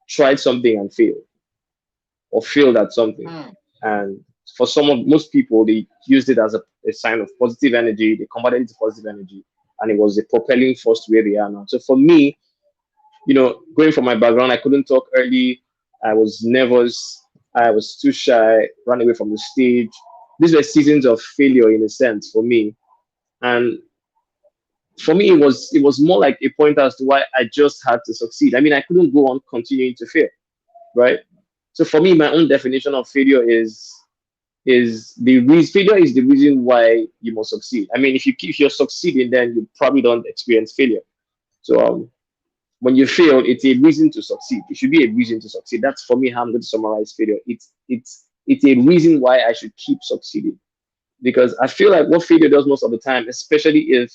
tried something and failed or failed at something. hmm, And for most people, they used it as a sign of positive energy. They converted it to positive energy, and it was a propelling force to where they are now. So for me, going from my background, I couldn't talk early. I was nervous. I was too shy, ran away from the stage. These were seasons of failure in a sense for me. And for me, it was more like a point as to why I just had to succeed. I mean, I couldn't go on continuing to fail, right? So for me, my own definition of failure is the reason failure is the reason why you must succeed. I mean, if you're succeeding, then you probably don't experience failure. So when you fail, it's a reason to succeed. It should be a reason to succeed. That's for me how I'm going to summarize failure. It's a reason why I should keep succeeding, because I feel like what failure does most of the time, especially if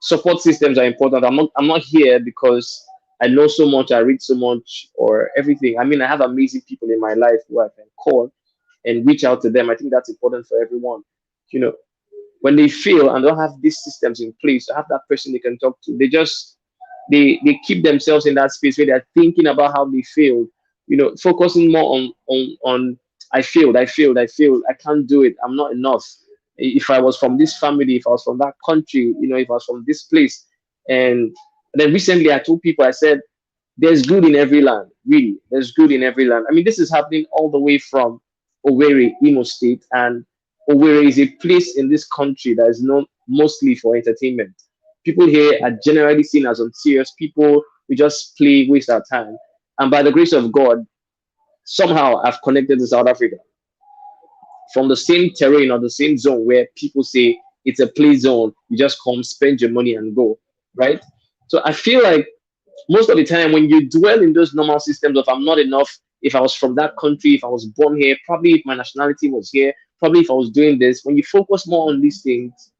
support systems are important. I'm not here because I know so much, I read so much, or everything. I mean, I have amazing people in my life who I can call and reach out to them. I think that's important for everyone. You know, when they fail and don't have these systems in place to have that person they can talk to, they keep themselves in that space where they're thinking about how they failed, focusing more on I failed, I can't do it, I'm not enough. If I was from this family, if I was from that country, if I was from this place. And then recently I told people, I said, there's good in every land, really. There's good in every land. I mean, this is happening all the way from Owerri, Imo State. And Owerri is a place in this country that is known mostly for entertainment. People here are generally seen as unserious people. We just play, waste our time. And by the grace of God, somehow I've connected to South Africa from the same terrain or the same zone where people say it's a play zone. You just come, spend your money, and go, right? So I feel like most of the time when you dwell in those normal systems of I'm not enough, if I was from that country, if I was born here, probably if my nationality was here, probably if I was doing this, when you focus more on these things,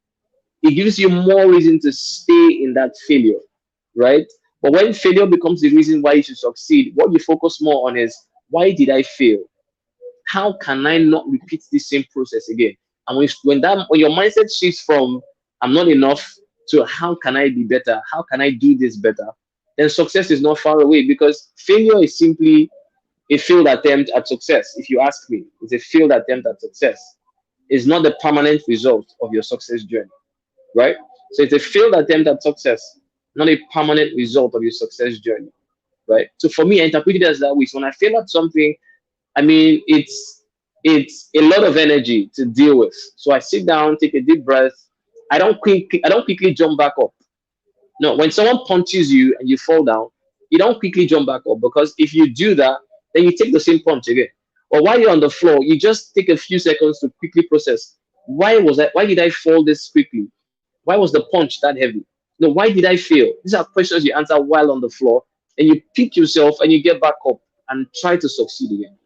it gives you more reason to stay in that failure, right? But when failure becomes the reason why you should succeed, what you focus more on is why did I fail? How can I not repeat this same process again? And when your mindset shifts from I'm not enough to how can I be better? How can I do this better? Then success is not far away, because failure is simply a failed attempt at success. If you ask me, it's a failed attempt at success. It's not the permanent result of your success journey, right? So it's a failed attempt at success, not a permanent result of your success journey, right? So for me, I interpret it as that way. So when I fail at something, I mean, it's a lot of energy to deal with. So I sit down, take a deep breath. I don't quickly jump back up. No, when someone punches you and you fall down, you don't quickly jump back up, because if you do that, then you take the same punch again. Or while you're on the floor, you just take a few seconds to quickly process. Why did I fall this quickly? Why was the punch that heavy? No, why did I fail? These are questions you answer while on the floor, and you pick yourself and you get back up and try to succeed again.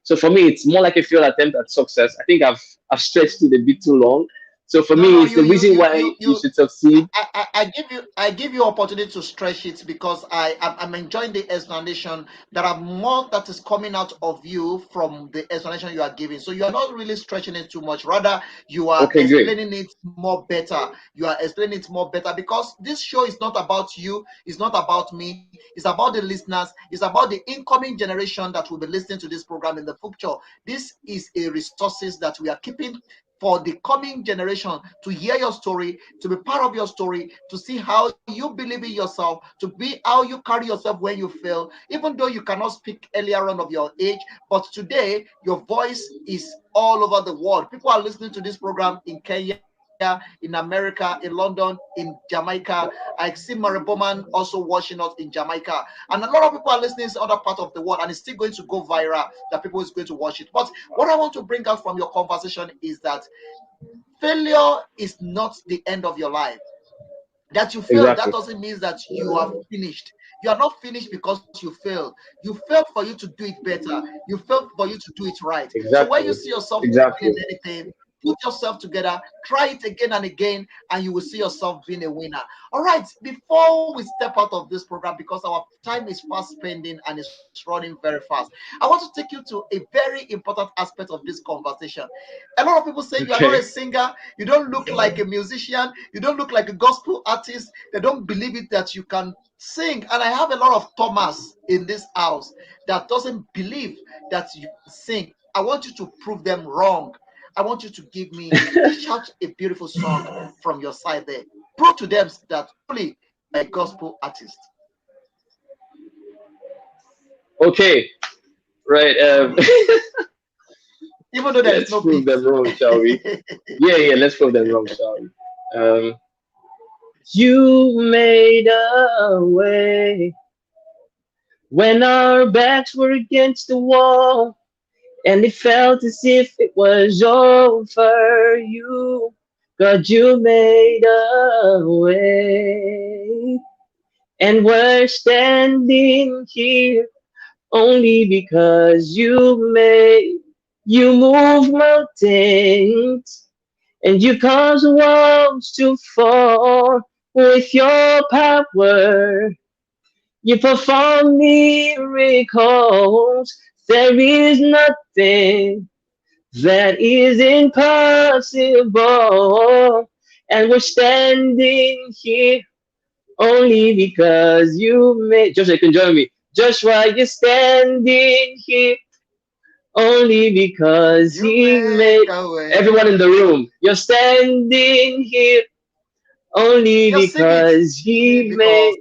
So for me, it's more like a failed attempt at success. I think I've stretched it a bit too long. So for No, me, no, it's the reason why you should succeed. I give you opportunity to stretch it because I'm enjoying the explanation. There are more that is coming out of you from the explanation you are giving. So you are not really stretching it too much. Rather, you are Okay, great. explaining it more better. You are explaining it more better because this show is not about you. It's not about me. It's about the listeners. It's about the incoming generation that will be listening to this program in the future. This is a resources that we are keeping for the coming generation to hear your story, to be part of your story, to see how you believe in yourself, to be how you carry yourself when you fail, even though you cannot speak earlier on of your age. But today, your voice is all over the world. People are listening to this program in Kenya, in America, in London, in Jamaica. I see Mariboman also watching us in Jamaica. And a lot of people are listening in other part of the world, and it's still going to go viral that people is going to watch it. But what I want to bring out from your conversation is that failure is not the end of your life. That you fail, that Exactly. doesn't mean that you are finished. You are not finished because you failed. You failed for you to do it better. You failed for you to do it right. So when you Exactly. see yourself failing Exactly. in anything, put yourself together, try it again and again, and you will see yourself being a winner. All right, before we step out of this program, because our time is fast spending and it's running very fast, I want to take you to a very important aspect of this conversation. A lot of people say you are not a Okay. singer, you don't look like a musician, you don't look like a gospel artist. They don't believe it that you can sing. And I have a lot of Thomas in this house that doesn't believe that you can sing. I want you to prove them wrong. I want you to give me such a beautiful song from your side there. Prove to them that truly you are a gospel artist, Okay. Right. even though there is Let's no prove beat. them wrong, shall we? Yeah, yeah. Let's prove them wrong, shall we? You made a way when our backs were against the wall, and it felt as if it was over. God, you made a way, and we're standing here only because you move mountains, and you cause walls to fall with your power. You perform miracles. There is nothing that is impossible. And we're standing here only because you made. Joshua, you can join me. Joshua, you're standing here only because You he make made. a way. Everyone in the room, you're standing here only Just sing it. because Only he because made.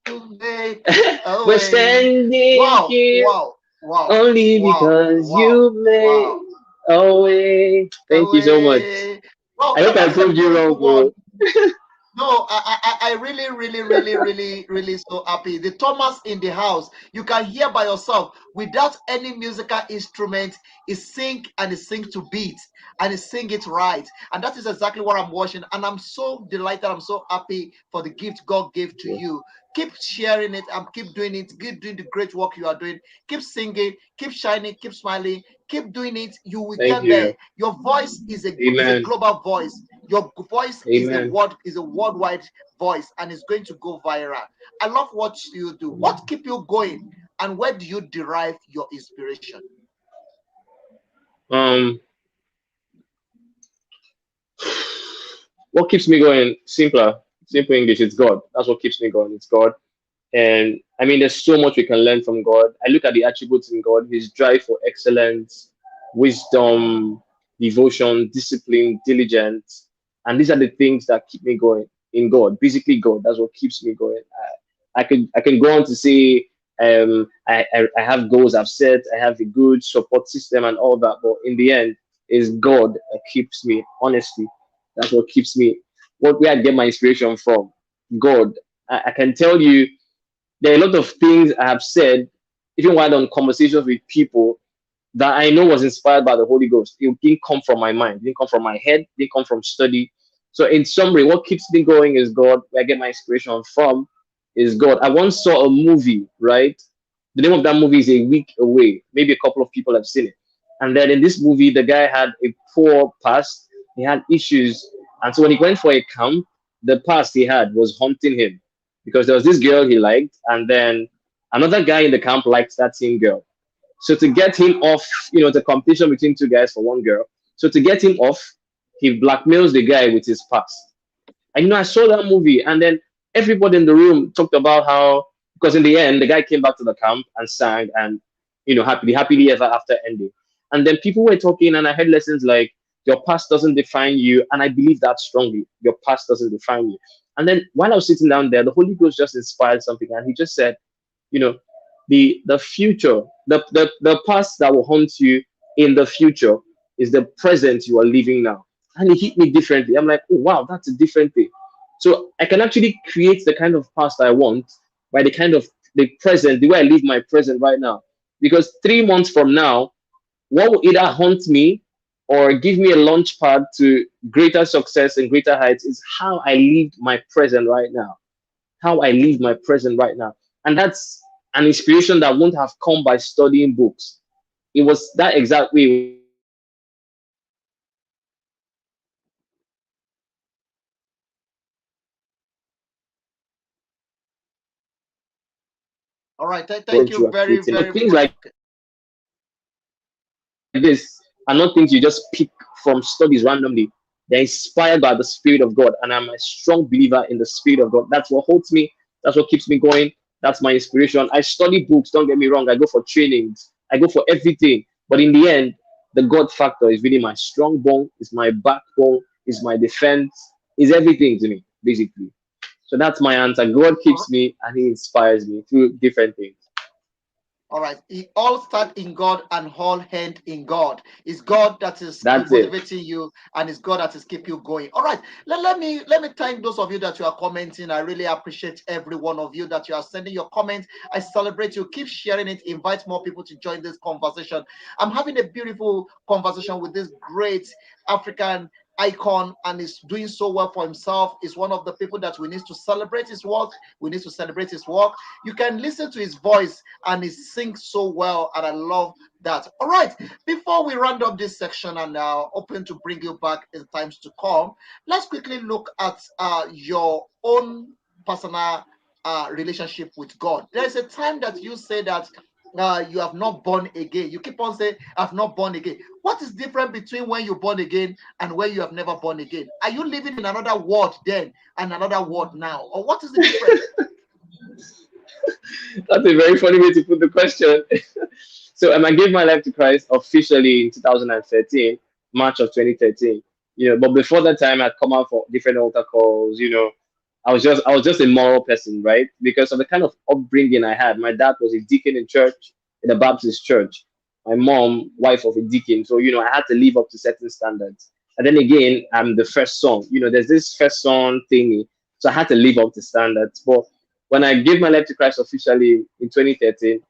you make a We're way. standing Wow, here wow, wow, only wow, because wow, you made wow. a way. Thank you so much. Away. Wow, I hope I that is a proved you wrong, beautiful bro. one. No, I really, really, really, really, really so happy. The Thomas in the house, you can hear by yourself without any musical instrument. He sing and he sing to beat and he sing it right, and that is exactly what I'm watching. And I'm so delighted. I'm so happy for the gift God gave Thank to you. you. Keep sharing it and keep doing it. Keep doing the great work you are doing. Keep singing. Keep shining. Keep smiling. Keep doing it. You will Thank get there. you. Your voice is a Amen. global voice. Your voice Amen. is a worldwide voice and it's going to go viral. I love what you do. What keep you going and where do you derive your inspiration? Um, what keeps me going? Simple English. It's God. That's what keeps me going. It's God. And I mean, there's so much we can learn from God. I look at the attributes in God, his drive for excellence, wisdom, devotion, discipline, diligence. And these are the things that keep me going in God. Basically, God, that's what keeps me going. I can go on to say I have goals I've set, I have a good support system and all that, but in the end, it's God that keeps me. Honestly, that's what keeps me. What where I get my inspiration from, God. I can tell you there are a lot of things I have said, even while on conversations with people that I know was inspired by the Holy Ghost. It didn't come from my mind, it didn't come from my head, it didn't come from study. So, in summary, what keeps me going is God. Where I get my inspiration from is God. I once saw a movie, right? The name of that movie is A Week Away. Maybe a couple of people have seen it. And then in this movie, the guy had a poor past, he had issues. And so when he went for a camp, the past he had was haunting him because there was this girl he liked, and then another guy in the camp liked that same girl. So to get him off, the competition between two guys for one girl. So to get him off, he blackmails the guy with his past. And I saw that movie, and then everybody in the room talked about how, because in the end, the guy came back to the camp and sang, and happily ever after ending. And then people were talking, and I heard lessons like, "Your past doesn't define you," and I believe that strongly. Your past doesn't define you. And then while I was sitting down there, the Holy Ghost just inspired something, and he just said, you know, the future, the past that will haunt you in the future is the present you are living now. And it hit me differently. I'm like, oh wow, that's a different thing. So I can actually create the kind of past I want by the present, the way I live my present right now. Because 3 months from now, what will either haunt me or give me a launch pad to greater success and greater heights is how I live my present right now. How I live my present right now. And that's an inspiration that won't have come by studying books. It was that exact way when I was going through a tough time. And then I looked at the Bible and I saw that All right. Thank God you you are very, creating. very Things much. like this are not things you just pick from studies randomly. They're inspired by the Spirit of God. And I'm a strong believer in the Spirit of God. That's what holds me. That's what keeps me going. That's my inspiration. I study books, don't get me wrong. I go for trainings, I go for everything. But in the end, the God factor is really my strong bone, is my backbone, is my defense, is everything to me, basically. So that's my answer. God keeps me and He inspires me through different things. All right. It all start in God and all end in God. It's God that is That's it. motivating you, and it's God that is keep you going. All right. Let me thank those of you that you are commenting. I really appreciate every one of you that you are sending your comments. I celebrate you. Keep sharing it. Invite more people to join this conversation. I'm having a beautiful conversation with this great African icon, and is doing so well for himself. Is one of the people that we need to celebrate his work. We need to celebrate his work. You can listen to his voice and he sings so well, and I love that. All right, before we round up this section and open to bring you back in times to come, let's quickly look at your own personal relationship with God. There is a time that you say that you have not born again. You keep on saying, "I've not born again." What is different between when you're born again and when you have never born again? Are you living in another world then and another world now, or what is the difference? That's a very funny way to put the question. So I gave my life to Christ officially in 2013, March of 2013. But before that time, I'd come out for different altar calls. I was just a moral person, right? Because of the kind of upbringing I had. My dad was a deacon in church, in a Baptist church. My mom, wife of a deacon. So I had to live up to certain standards. And then again, I'm the first son. There's this first son thingy. So I had to live up to standards. But when I gave my life to Christ officially in 2013,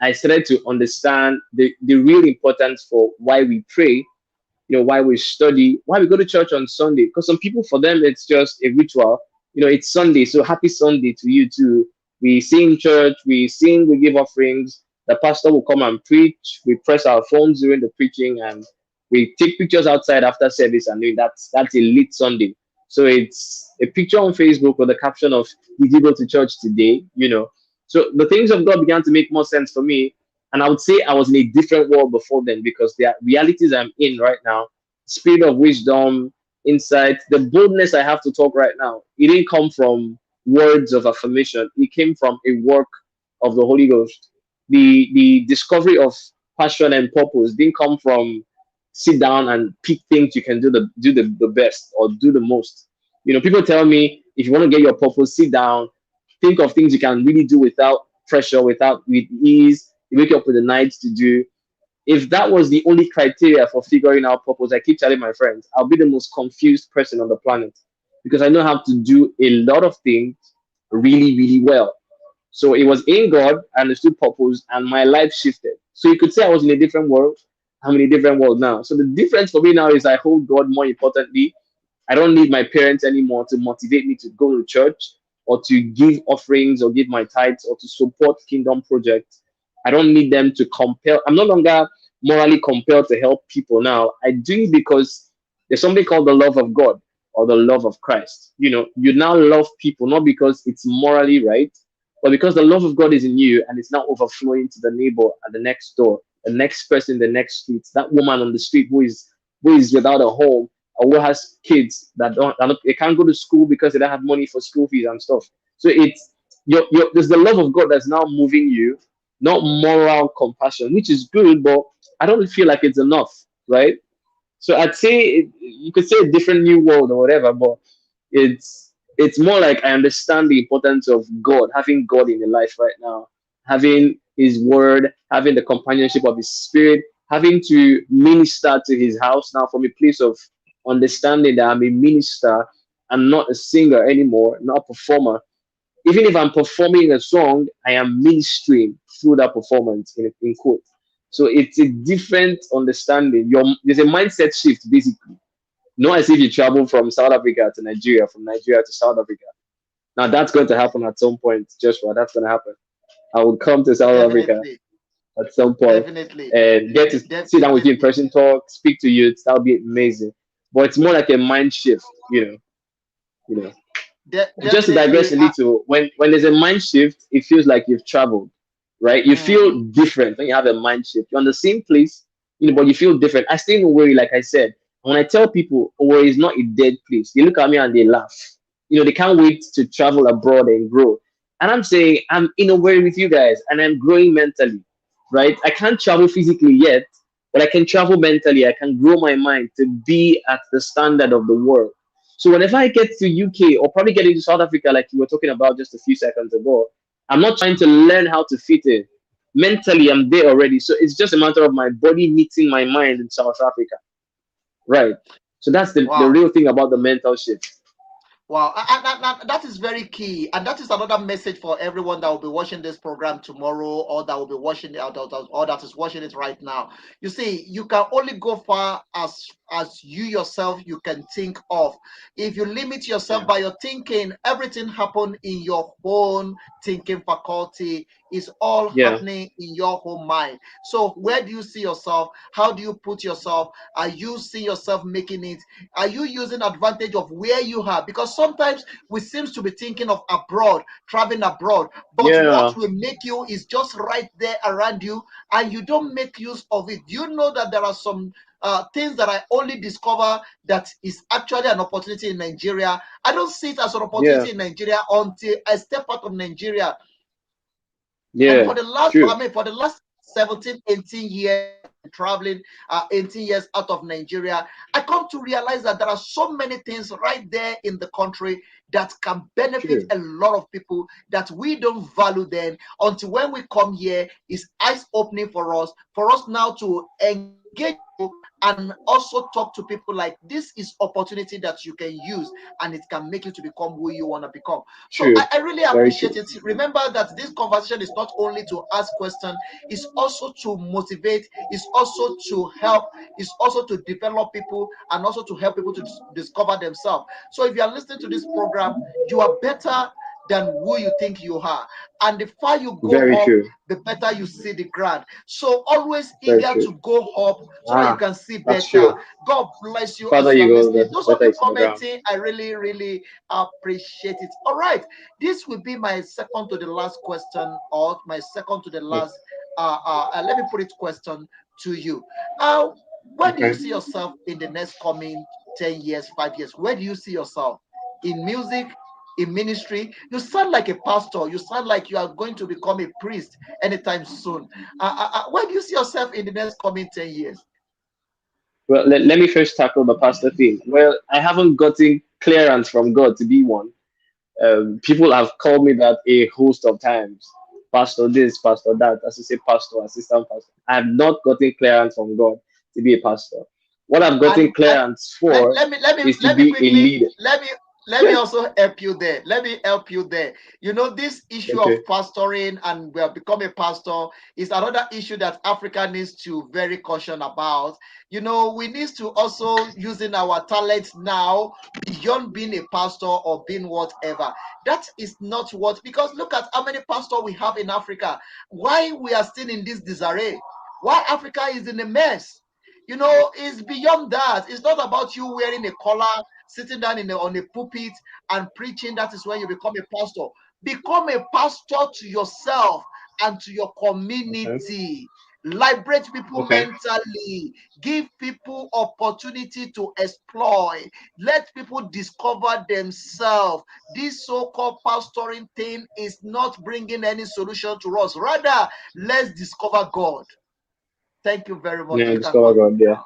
I started to understand the real importance for why we pray, why we study, why we go to church on Sunday. Because some people, for them, it's just a ritual. It's Sunday, so happy Sunday to you too. We sing church, we sing, we give offerings. The pastor will come and preach. We press our phones during the preaching, and we take pictures outside after service. And that's a lit Sunday. So it's a picture on Facebook with the caption of "Did you go to church today?" So the things of God began to make more sense for me, and I would say I was in a different world before then, because there are realities I'm in right now, spirit of wisdom, insight, the boldness I have to talk right now. It didn't come from words of affirmation. It came from a work of the Holy Ghost. The discovery of passion and purpose didn't come from sit down and pick things you can do the best or do the most. People tell me, if you want to get your purpose, sit down, think of things you can really do without pressure, with ease. You wake up with the night to do. If that was the only criteria for figuring out purpose, I keep telling my friends, I'll be the most confused person on the planet, because I know how to do a lot of things really, really well. So it was in God, I understood purpose, and my life shifted. So you could say I was in a different world. I'm in a different world now. So the difference for me now is I hold God more importantly. I don't need my parents anymore to motivate me to go to church or to give offerings or give my tithes or to support kingdom projects. I don't need them to compel. I'm no longer morally compelled to help people now. I do it because there's something called the love of God or the love of Christ. You now love people not because it's morally right, but because the love of God is in you and it's now overflowing to the neighbor at the next door, the next person in the next street, that woman on the street who is without a home, or who has kids that they can't go to school because they don't have money for school fees and stuff. So there's the love of God that's now moving you, not moral compassion, which is good, but I don't feel like it's enough, right? So I'd say you could say a different new world or whatever, but it's more like I understand the importance of God, having God in your life right now, having His Word, having the companionship of His Spirit, having to minister to His house now from a place of understanding that I'm a minister. I'm not a singer anymore, not a performer. Even if I'm performing a song, I am ministering through that performance in quote. So it's a different understanding. There's a mindset shift basically. Not as if you travel from South Africa to Nigeria, from Nigeria to South Africa. Now that's going to happen at some point, Joshua. That's going to happen. I will come to South Africa Definitely, at some point definitely, and get to sit down with you in definitely. person, talk, speak to you. That'll be amazing. But it's more like a mind shift, you know. Just to digress Definitely. a little, when there's a mind shift, it feels like you've traveled, right? You feel Mm, different when you have a mind shift. You're on the same place, but you feel different. I stay in Owerri, like I said. When I tell people Owerri is not a dead place, they look at me and they laugh. They can't wait to travel abroad and grow. And I'm saying I'm in Owerri with you guys, and I'm growing mentally, right? I can't travel physically yet, but I can travel mentally. I can grow my mind to be at the standard of the world. So whenever I get to UK or probably get into South Africa, like you were talking about just a few seconds ago, I'm not trying to learn how to fit in. Mentally, I'm there already. So it's just a matter of my body meeting my mind in South Africa. Right. So that's the wow. real thing about the mental shift. Wow, and that is very key, and that is another message for everyone that will be watching this program tomorrow, or that will be watching it, or that is watching it right now. You see, you can only go far as you yourself you can think of. If you limit yourself Yeah. by your thinking, everything happen in your own thinking faculty. Is all Yeah. happening in your own mind. So, where do you see yourself? How do you put yourself? Are you see yourself making it? Are you using advantage of where you are? Because sometimes we seems to be thinking of abroad, traveling abroad, but what Yeah. will make you is just right there around you, and you don't make use of it. You know that there are some things that I only discover that is actually an opportunity in Nigeria. I don't see it as an Yeah. opportunity in Nigeria until I step out of Nigeria. And Yeah. for the last, I True. mean, for the last 17, 18 years I've been traveling, 18 years out of Nigeria, I come to realize that there are so many things right there in the country that can benefit True. a lot of people that we don't value then until when we come here is eyes opening for us now to engage people and also talk to people like this is opportunity that you can use and it can make you to become who you want to become. So True. I really Very appreciate true. it. Remember that this conversation is not only to ask questions, it's also to motivate, it's also to help, it's also to develop people and also to help people to discover themselves. So if you are listening to this program, you are better than who you think you are. And the far you go Very up, true. the better you see the ground. So always Very eager true. to go up so that you Ah, can see that's better. true. God bless The you farther as you you are go, listening. the Those of better you it's on the ground. commenting, I really, really appreciate it. All right. This will be my second to the last question, or my second to the last, let me put it question to you. Uh, where do you Okay. see yourself in the next coming 10 years, 5 years? Where do you see yourself? In music, in ministry? You sound like a pastor. You sound like you are going to become a priest anytime soon. Where do you see yourself in the next coming 10 years? Well, let me first tackle the pastor thing. Well, I haven't gotten clearance from God to be one. People have called me that a host of times. Pastor this, pastor that, associate pastor, assistant pastor. I have not gotten clearance from God to be a pastor. What I've gotten And clearance for is to let me be a quickly leader. let me also help you there. Let me help you there. You know, this issue of Okay. pastoring and we have become a pastor is another issue that Africa needs to very caution about. You know, we need to also using our talents now beyond being a pastor or being whatever. That is not what, because look at how many pastors we have in Africa. Why we are still in this disarray? Why Africa is in a mess? You know, it's beyond that. It's not about you wearing a collar, sitting down on a pulpit and preaching. That is when you become a pastor. Become a pastor to yourself and to your Okay. community. Liberate people Okay. mentally. Give people opportunity to exploit. Let people discover themselves. This so-called pastoring thing is not bringing any solution to us. Rather, let's discover God. Thank you very much. Yeah, You can discover continue God. Yeah. now.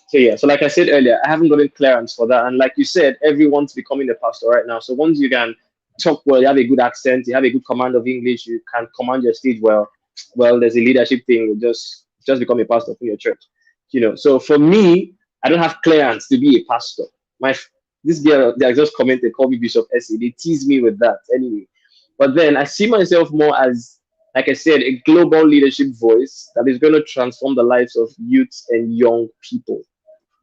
So yeah, so like I said earlier, I haven't gotten clearance for that. And like you said, everyone's becoming a pastor right now. So once you can talk well, you have a good accent, you have a good command of English, you can command your stage well. Well, there's a leadership thing. Just become a pastor for your church. So for me, I don't have clearance to be a pastor. This girl, they just commented, call me Bishop Essie. They tease me with that anyway. But then I see myself more as, like I said, a global leadership voice that is going to transform the lives of youth and young people.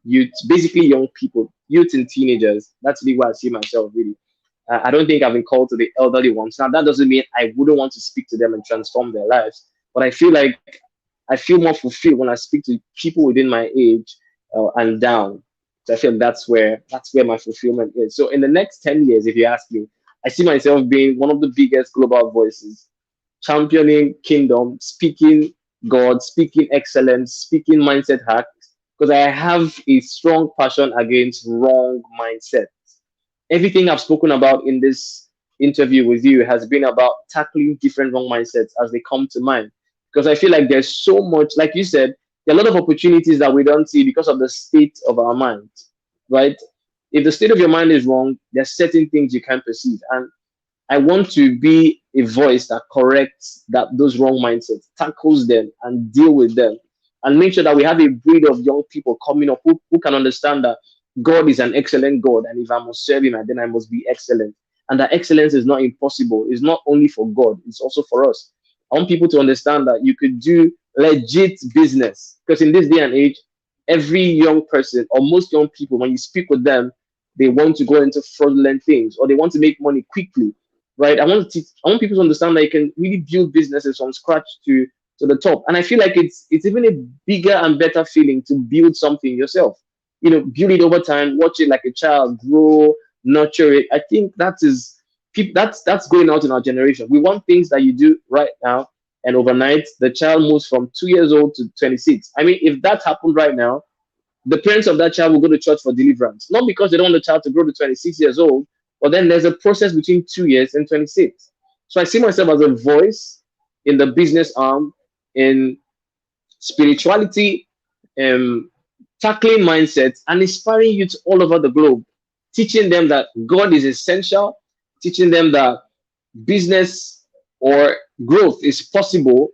Youth, basically young people, youth and teenagers. That's really where I see myself really. I don't think I've been called to the elderly ones. Now that doesn't mean I wouldn't want to speak to them and transform their lives, but I feel more fulfilled when I speak to people within my age and down. So I feel that's where my fulfillment is. So in the next 10 years, if you ask me, I see myself being one of the biggest global voices, championing kingdom, speaking God, speaking excellence, speaking mindset hacks, because I have a strong passion against wrong mindset. Everything I've spoken about in this interview with you has been about tackling different wrong mindsets as they come to mind. Because I feel like there's so much, like you said, there are a lot of opportunities that we don't see because of the state of our mind, right? If the state of your mind is wrong, there's certain things you can't perceive. And I want to be a voice that corrects those wrong mindsets, tackles them, and deal with them, and make sure that we have a breed of young people coming up who can understand that God is an excellent God, and if I must serve Him, then I must be excellent. And that excellence is not impossible. It's not only for God; it's also for us. I want people to understand that you could do legit business, because in this day and age, every young person or most young people, when you speak with them, they want to go into fraudulent things or they want to make money quickly, right? I want people to understand that you can really build businesses from scratch to the top. And I feel like it's even a bigger and better feeling to build something yourself. Build it over time, watch it like a child grow, nurture it. I think that's going out in our generation. We want things that you do right now, and overnight the child moves from 2 years old to 26. I mean, if that happened right now, the parents of that child will go to church for deliverance, not because they don't want the child to grow to 26 years old, but then there's a process between 2 years and 26. So I see myself as a voice in the business arm, in spirituality, tackling mindsets, and inspiring youth all over the globe, teaching them that God is essential, teaching them that business or growth is possible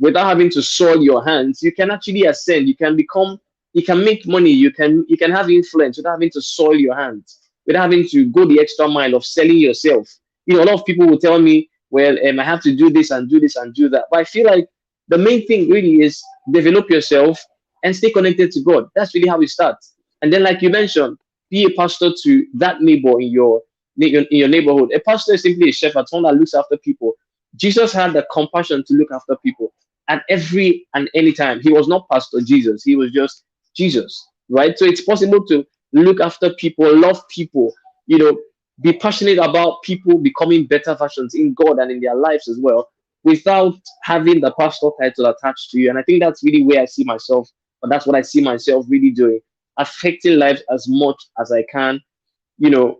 without having to soil your hands. You can actually ascend. You can become. You can make money. You can have influence without having to soil your hands, without having to go the extra mile of selling yourself. A lot of people will tell me, "Well, I have to do this and do this and do that." But I feel like the main thing really is develop yourself and stay connected to God. That's really how it starts. And then, like you mentioned, be a pastor to that neighbor in your neighborhood. A pastor is simply a shepherd, someone that looks after people. Jesus had the compassion to look after people at every and any time. He was not Pastor Jesus, he was just Jesus, right? So it's possible to look after people, love people, you know, be passionate about people becoming better versions in God and in their lives as well, without having the pastor title attached to you. And I think that's really where I see myself, but that's what I see myself really doing, affecting lives as much as I can,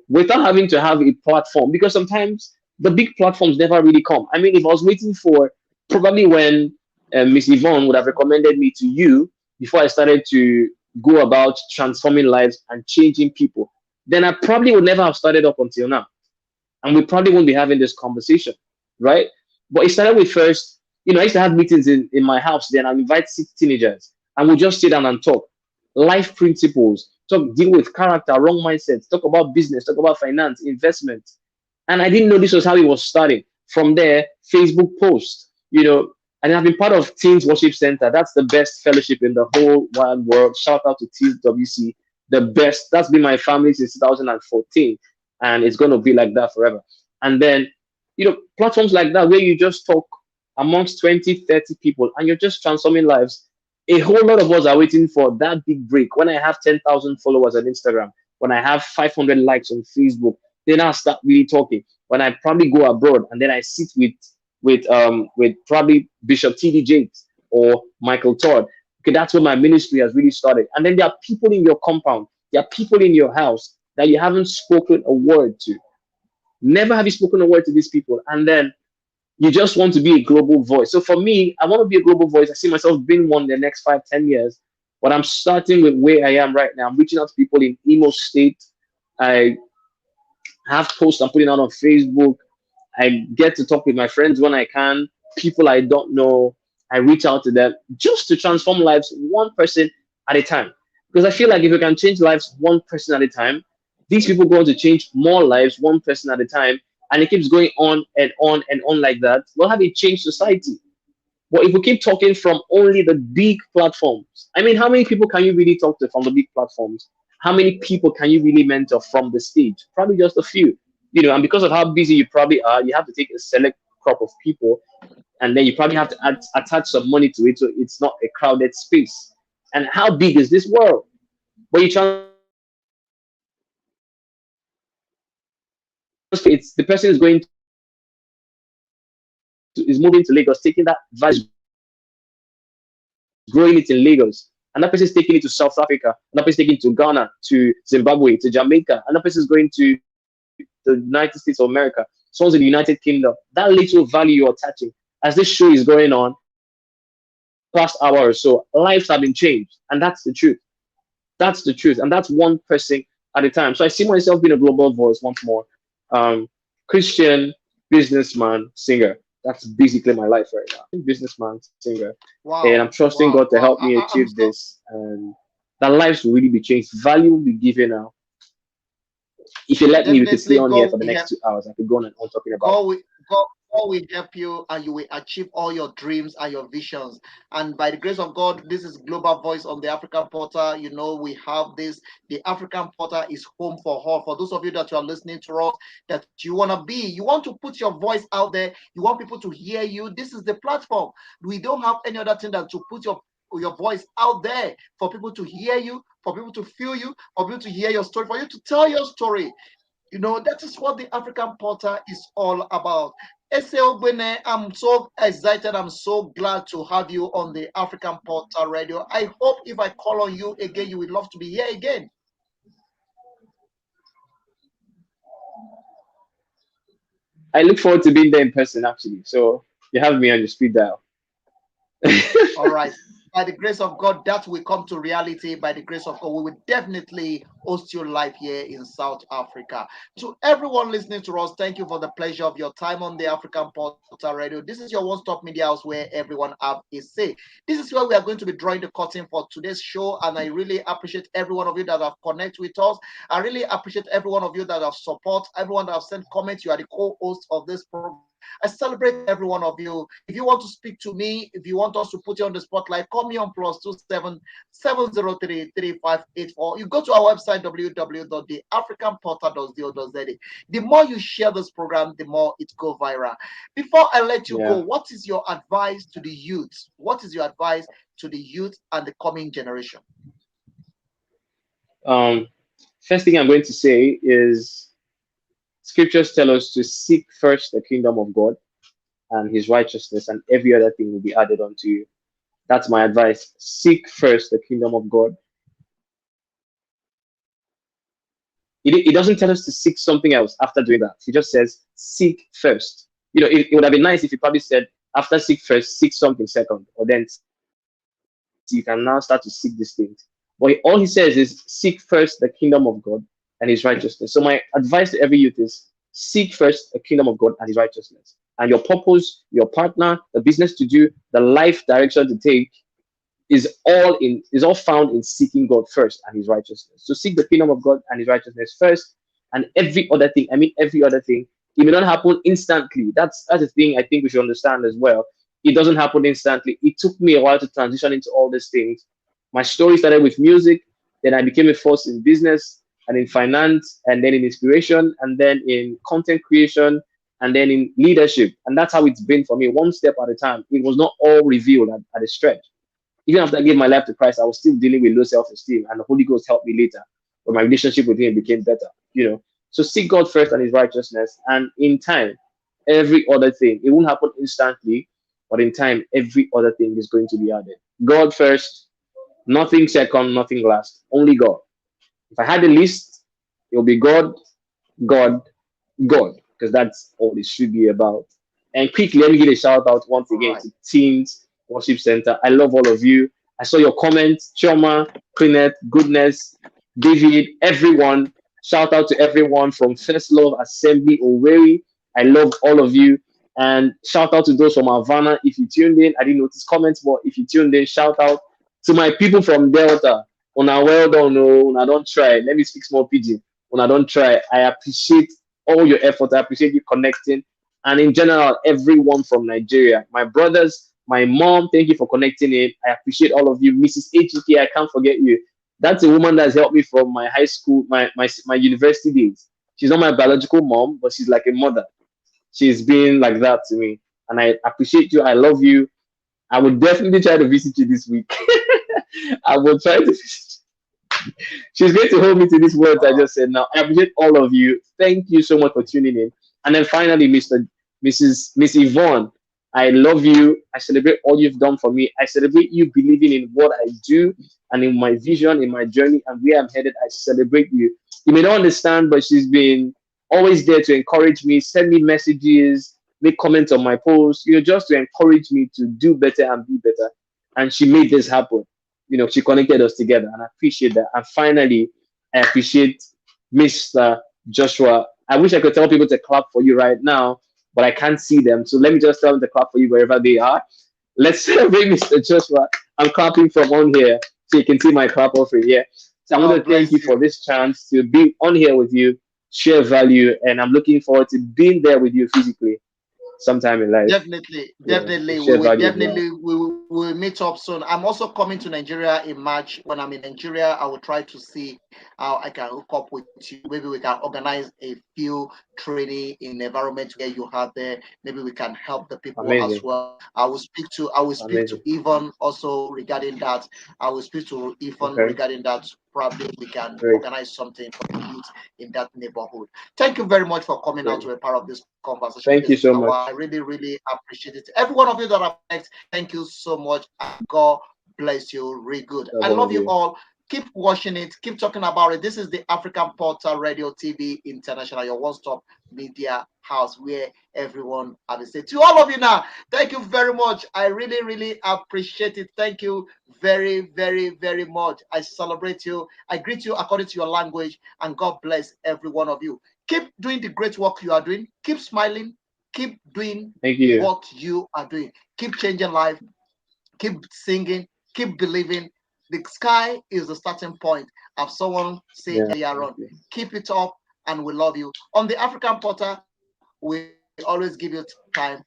without having to have a platform, because sometimes the big platforms never really come. I mean, if I was waiting for probably when Miss Yvonne would have recommended me to you before I started to go about transforming lives and changing people, then I probably would never have started up until now. And we probably won't be having this conversation, right? But it started with first, I used to have meetings in my house, then I invite 6 teenagers and we'll just sit down and talk life principles, deal with character, wrong mindsets, talk about business, talk about finance, investment. And I didn't know this was how it was starting. From there, Facebook posts, and I've been part of Teens Worship Center. That's the best fellowship in the whole wide world. Shout out to TWC, the best. That's been my family since 2014, and it's going to be like that forever. And then, platforms like that where you just talk amongst 20, 30 people and you're just transforming lives. A whole lot of us are waiting for that big break. When I have 10,000 followers on Instagram, when I have 500 likes on Facebook, then I start really talking. When I probably go abroad and then I sit with probably Bishop T.D. Jakes or Michael Todd. Okay, that's where my ministry has really started. And then there are people in your compound, there are people in your house that you haven't spoken a word to. Never have you spoken a word to these people. And then you just want to be a global voice. So for me, I want to be a global voice. I see myself being one in the next 5, 10 years. But I'm starting with where I am right now. I'm reaching out to people in Imo State. I have posts I'm putting out on Facebook. I get to talk with my friends when I can. People I don't know, I reach out to them just to transform lives one person at a time. Because I feel like if we can change lives one person at a time, these people go on to change more lives one person at a time, and it keeps going on and on and on like that. We'll have a changed society. But if we keep talking from only the big platforms, I mean, how many people can you really talk to from the big platforms? How many people can you really mentor from the stage? Probably just a few. And because of how busy you probably are, you have to take a select crop of people, and then you probably have to attach some money to it so it's not a crowded space. And how big is this world? But you transfer it, it's the person is going to is moving to Lagos, taking that value, growing it in Lagos. Another person is taking it to South Africa. Another person is taking it to Ghana, to Zimbabwe, to Jamaica. Another person is going to the United States of America. Someone's in the United Kingdom. That little value you're attaching as this show is going on, past hour or so, lives have been changed. And that's the truth. That's the truth. And that's one person at a time. So I see myself being a global voice once more. Christian, businessman, singer. That's basically my life right now. Businessman, singer. And Wow, I'm trusting wow, God to wow. help me I'm achieve so this. And that lives will really be changed. Value will be given out. If you let me, we could stay definitely on here God for the will next help. 2 hours. I could go on and on talking about God will, God will help you and you will achieve all your dreams and your visions. And by the grace of God, this is Global Voice on the African Portal. We have this. The African Portal is home for all. For those of you that you are listening to us, that you want to be, you want to put your voice out there, you want people to hear you. This is the platform. We don't have any other thing than to put your voice out there for people to hear you, for people to feel you, for people to hear your story, for you to tell your story. That is what the African Portal is all about. Eseoghene, I'm so excited. I'm so glad to have you on the African Portal Radio. I hope if I call on you again, you would love to be here again. I look forward to being there in person, actually. So you have me on your speed dial. All right. by the grace of God, that will come to reality. By the grace of God, we will definitely host you live here in South Africa. To everyone listening to us, thank you for the pleasure of your time on the African Portal Radio. This is your one-stop media house where everyone have a say. This is where we are going to be drawing the curtain for today's show, and I really appreciate every one of you that have connected with us. I really appreciate every one of you that have support, everyone that have sent comments. You are the co-host of this program. I celebrate every one of you. If you want to speak to me, if you want us to put you on the spotlight, call me on +277033584. You go to our website www.theafricanportal.co.za. The more you share this program, the more it go viral. Before I let you go, Yeah. what is your advice to the youth? What is your advice to the youth and the coming generation? Um, First thing I'm going to say is scriptures tell us to seek first the kingdom of God and his righteousness, and every other thing will be added unto you. That's my advice. Seek first the kingdom of God. It doesn't tell us to seek something else after doing that. He just says, seek first. It would have been nice if he probably said, after seek first, seek something second, or then you can now start to seek these things. But all he says is, seek first the kingdom of God and his righteousness. So my advice to every youth is, seek first the kingdom of God and his righteousness. And your purpose, your partner, the business to do, the life direction to take is all found in seeking God first and his righteousness. So seek the kingdom of God and his righteousness first, and every other thing, I mean every other thing, it may not happen instantly. That's the thing I think we should understand as well. It doesn't happen instantly. It took me a while to transition into all these things. My story started with music, then I became a force in business and in finance, and then in inspiration, and then in content creation, and then in leadership. And that's how it's been for me, one step at a time. It was not all revealed at a stretch. Even after I gave my life to Christ, I was still dealing with low self-esteem, and the Holy Ghost helped me later, but my relationship with Him became better. So seek God first and His righteousness, and in time, every other thing. It won't happen instantly, but in time, every other thing is going to be added. God first, nothing second, nothing last. Only God. If I had a list, it will be God, God, God, because that's all it should be about. And quickly, let me give a shout out once All again right. to Teens Worship Center. I love all of you. I saw your comments, Choma, Quinette, Goodness, David, everyone. Shout out to everyone from First Love Assembly Oweri. I love all of you. And shout out to those from Havana. If you tuned in, I didn't notice comments, but if you tuned in, shout out to my people from Delta. Una well done, no, una don't try. Let me speak small pidgin. Una don't try. I appreciate all your effort. I appreciate you connecting. And in general, everyone from Nigeria, my brothers, my mom, thank you for connecting in. I appreciate all of you. Mrs. HK, I can't forget you. That's a woman that's helped me from my high school, my university days. She's not my biological mom, but she's like a mother. She's been like that to me. And I appreciate you. I love you. I will definitely try to visit you this week. I will try to visit. She's going to hold me to these words I All just said now. I appreciate all of you. Thank you so much for tuning in. And then finally, Miss Yvonne, I love you. I celebrate all you've done for me. I celebrate you believing in what I do and in my vision, in my journey, and where I'm headed. I celebrate you. You may not understand, but she's been always there to encourage me, send me messages, make comments on my posts, just to encourage me to do better and be better. And she made this happen. She connected us together, and I appreciate that. And finally, I appreciate Mr. Joshua. I wish I could tell people to clap for you right now, but I can't see them. So let me just tell them to clap for you wherever they are. Let's celebrate Mr. Joshua. I'm clapping from on here, so you can see my clap offering here. So I want God to thank bless you you. for this chance to be on here with you, share value, and I'm looking forward to being there with you physically sometime in life. Definitely, To definitely. We share will value as well. definitely we will meet up soon. I'm also coming to Nigeria in March. When I'm in Nigeria, I will try to see how I can hook up with you. Maybe we can organize a few training in the environment where you have there. Maybe we can help the people as Amazing. well. I will speak to Amazing. Yvonne also regarding that. I will speak to Yvonne Okay. regarding that. Probably we can Great. organize something for the youth in that neighborhood. Thank you very much for coming out Great. to a part of this conversation Thank you this so hour. I much. really, really appreciate it. Every one of you that have connected, thank you so much. And God bless you. Really good. Love I all love of you you. all. Keep watching it. Keep talking about it. This is the African Portal Radio TV International, your one-stop media house where everyone have a say. To all of you now, thank you very much. I really, really appreciate it. Thank you very, very, very much. I celebrate you. I greet you according to your language, and God bless every one of you. Keep doing the great work you are doing. Keep smiling. Keep doing Thank you. what you are doing. Keep changing life. Keep singing. Keep believing. The sky is the starting point. As someone said Yeah. earlier on, keep it up, and we love you. On the African Portal, we always give you time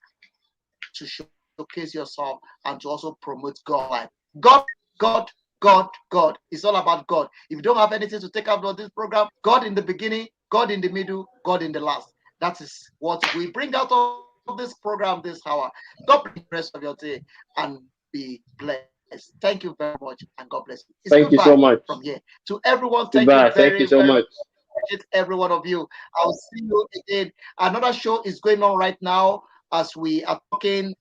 to showcase yourself and to also promote God in your life. God, God, God, God. It's all about God. If you don't have anything to take out of this program, God in the beginning, God in the middle, God in the last. That is what we bring out of this program this hour. God bless you the rest of your day and be blessed. Thank you very much, and God bless you. It's goodbye Thank you so from much. here. To everyone, thank you Goodbye. very, Thank you very so much. appreciate every one of you. I'll see you again. Another show is going on right now as we are talking.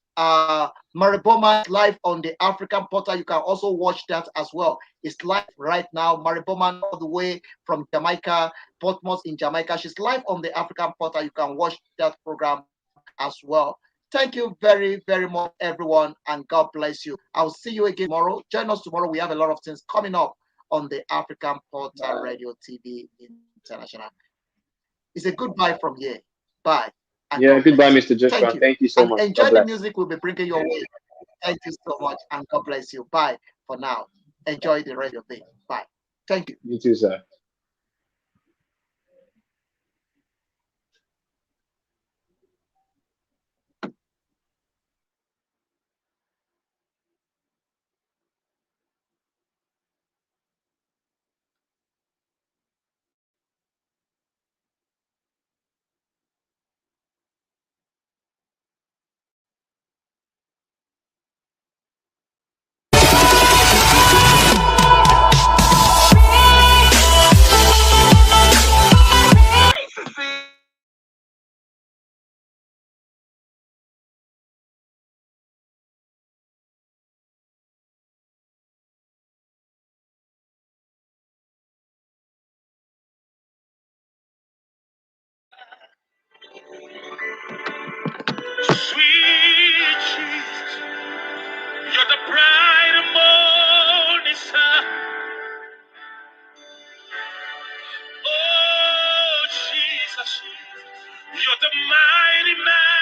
Mariboma is live on the African Portal. You can also watch that as well. It's live right now. Mariboman all the way from Jamaica, Portsmouth in Jamaica. She's live on the African Portal. You can watch that program as well. Thank you very, very much, everyone, and God bless you. I'll see you again tomorrow. Join us tomorrow. We have a lot of things coming up on the African Portal Radio TV International. It's a goodbye from here. Bye, and God Yeah. bless. Goodbye, Mr. Thank you. Joshua. Thank you And so much. enjoy the God bless. music we'll be bringing your way. Thank you so much, and God bless you. Bye for now. Enjoy the rest of the day. Bye. Thank you. You too, sir. Sweet Jesus, you're the bright and morning star. Oh, Jesus, you're the mighty man.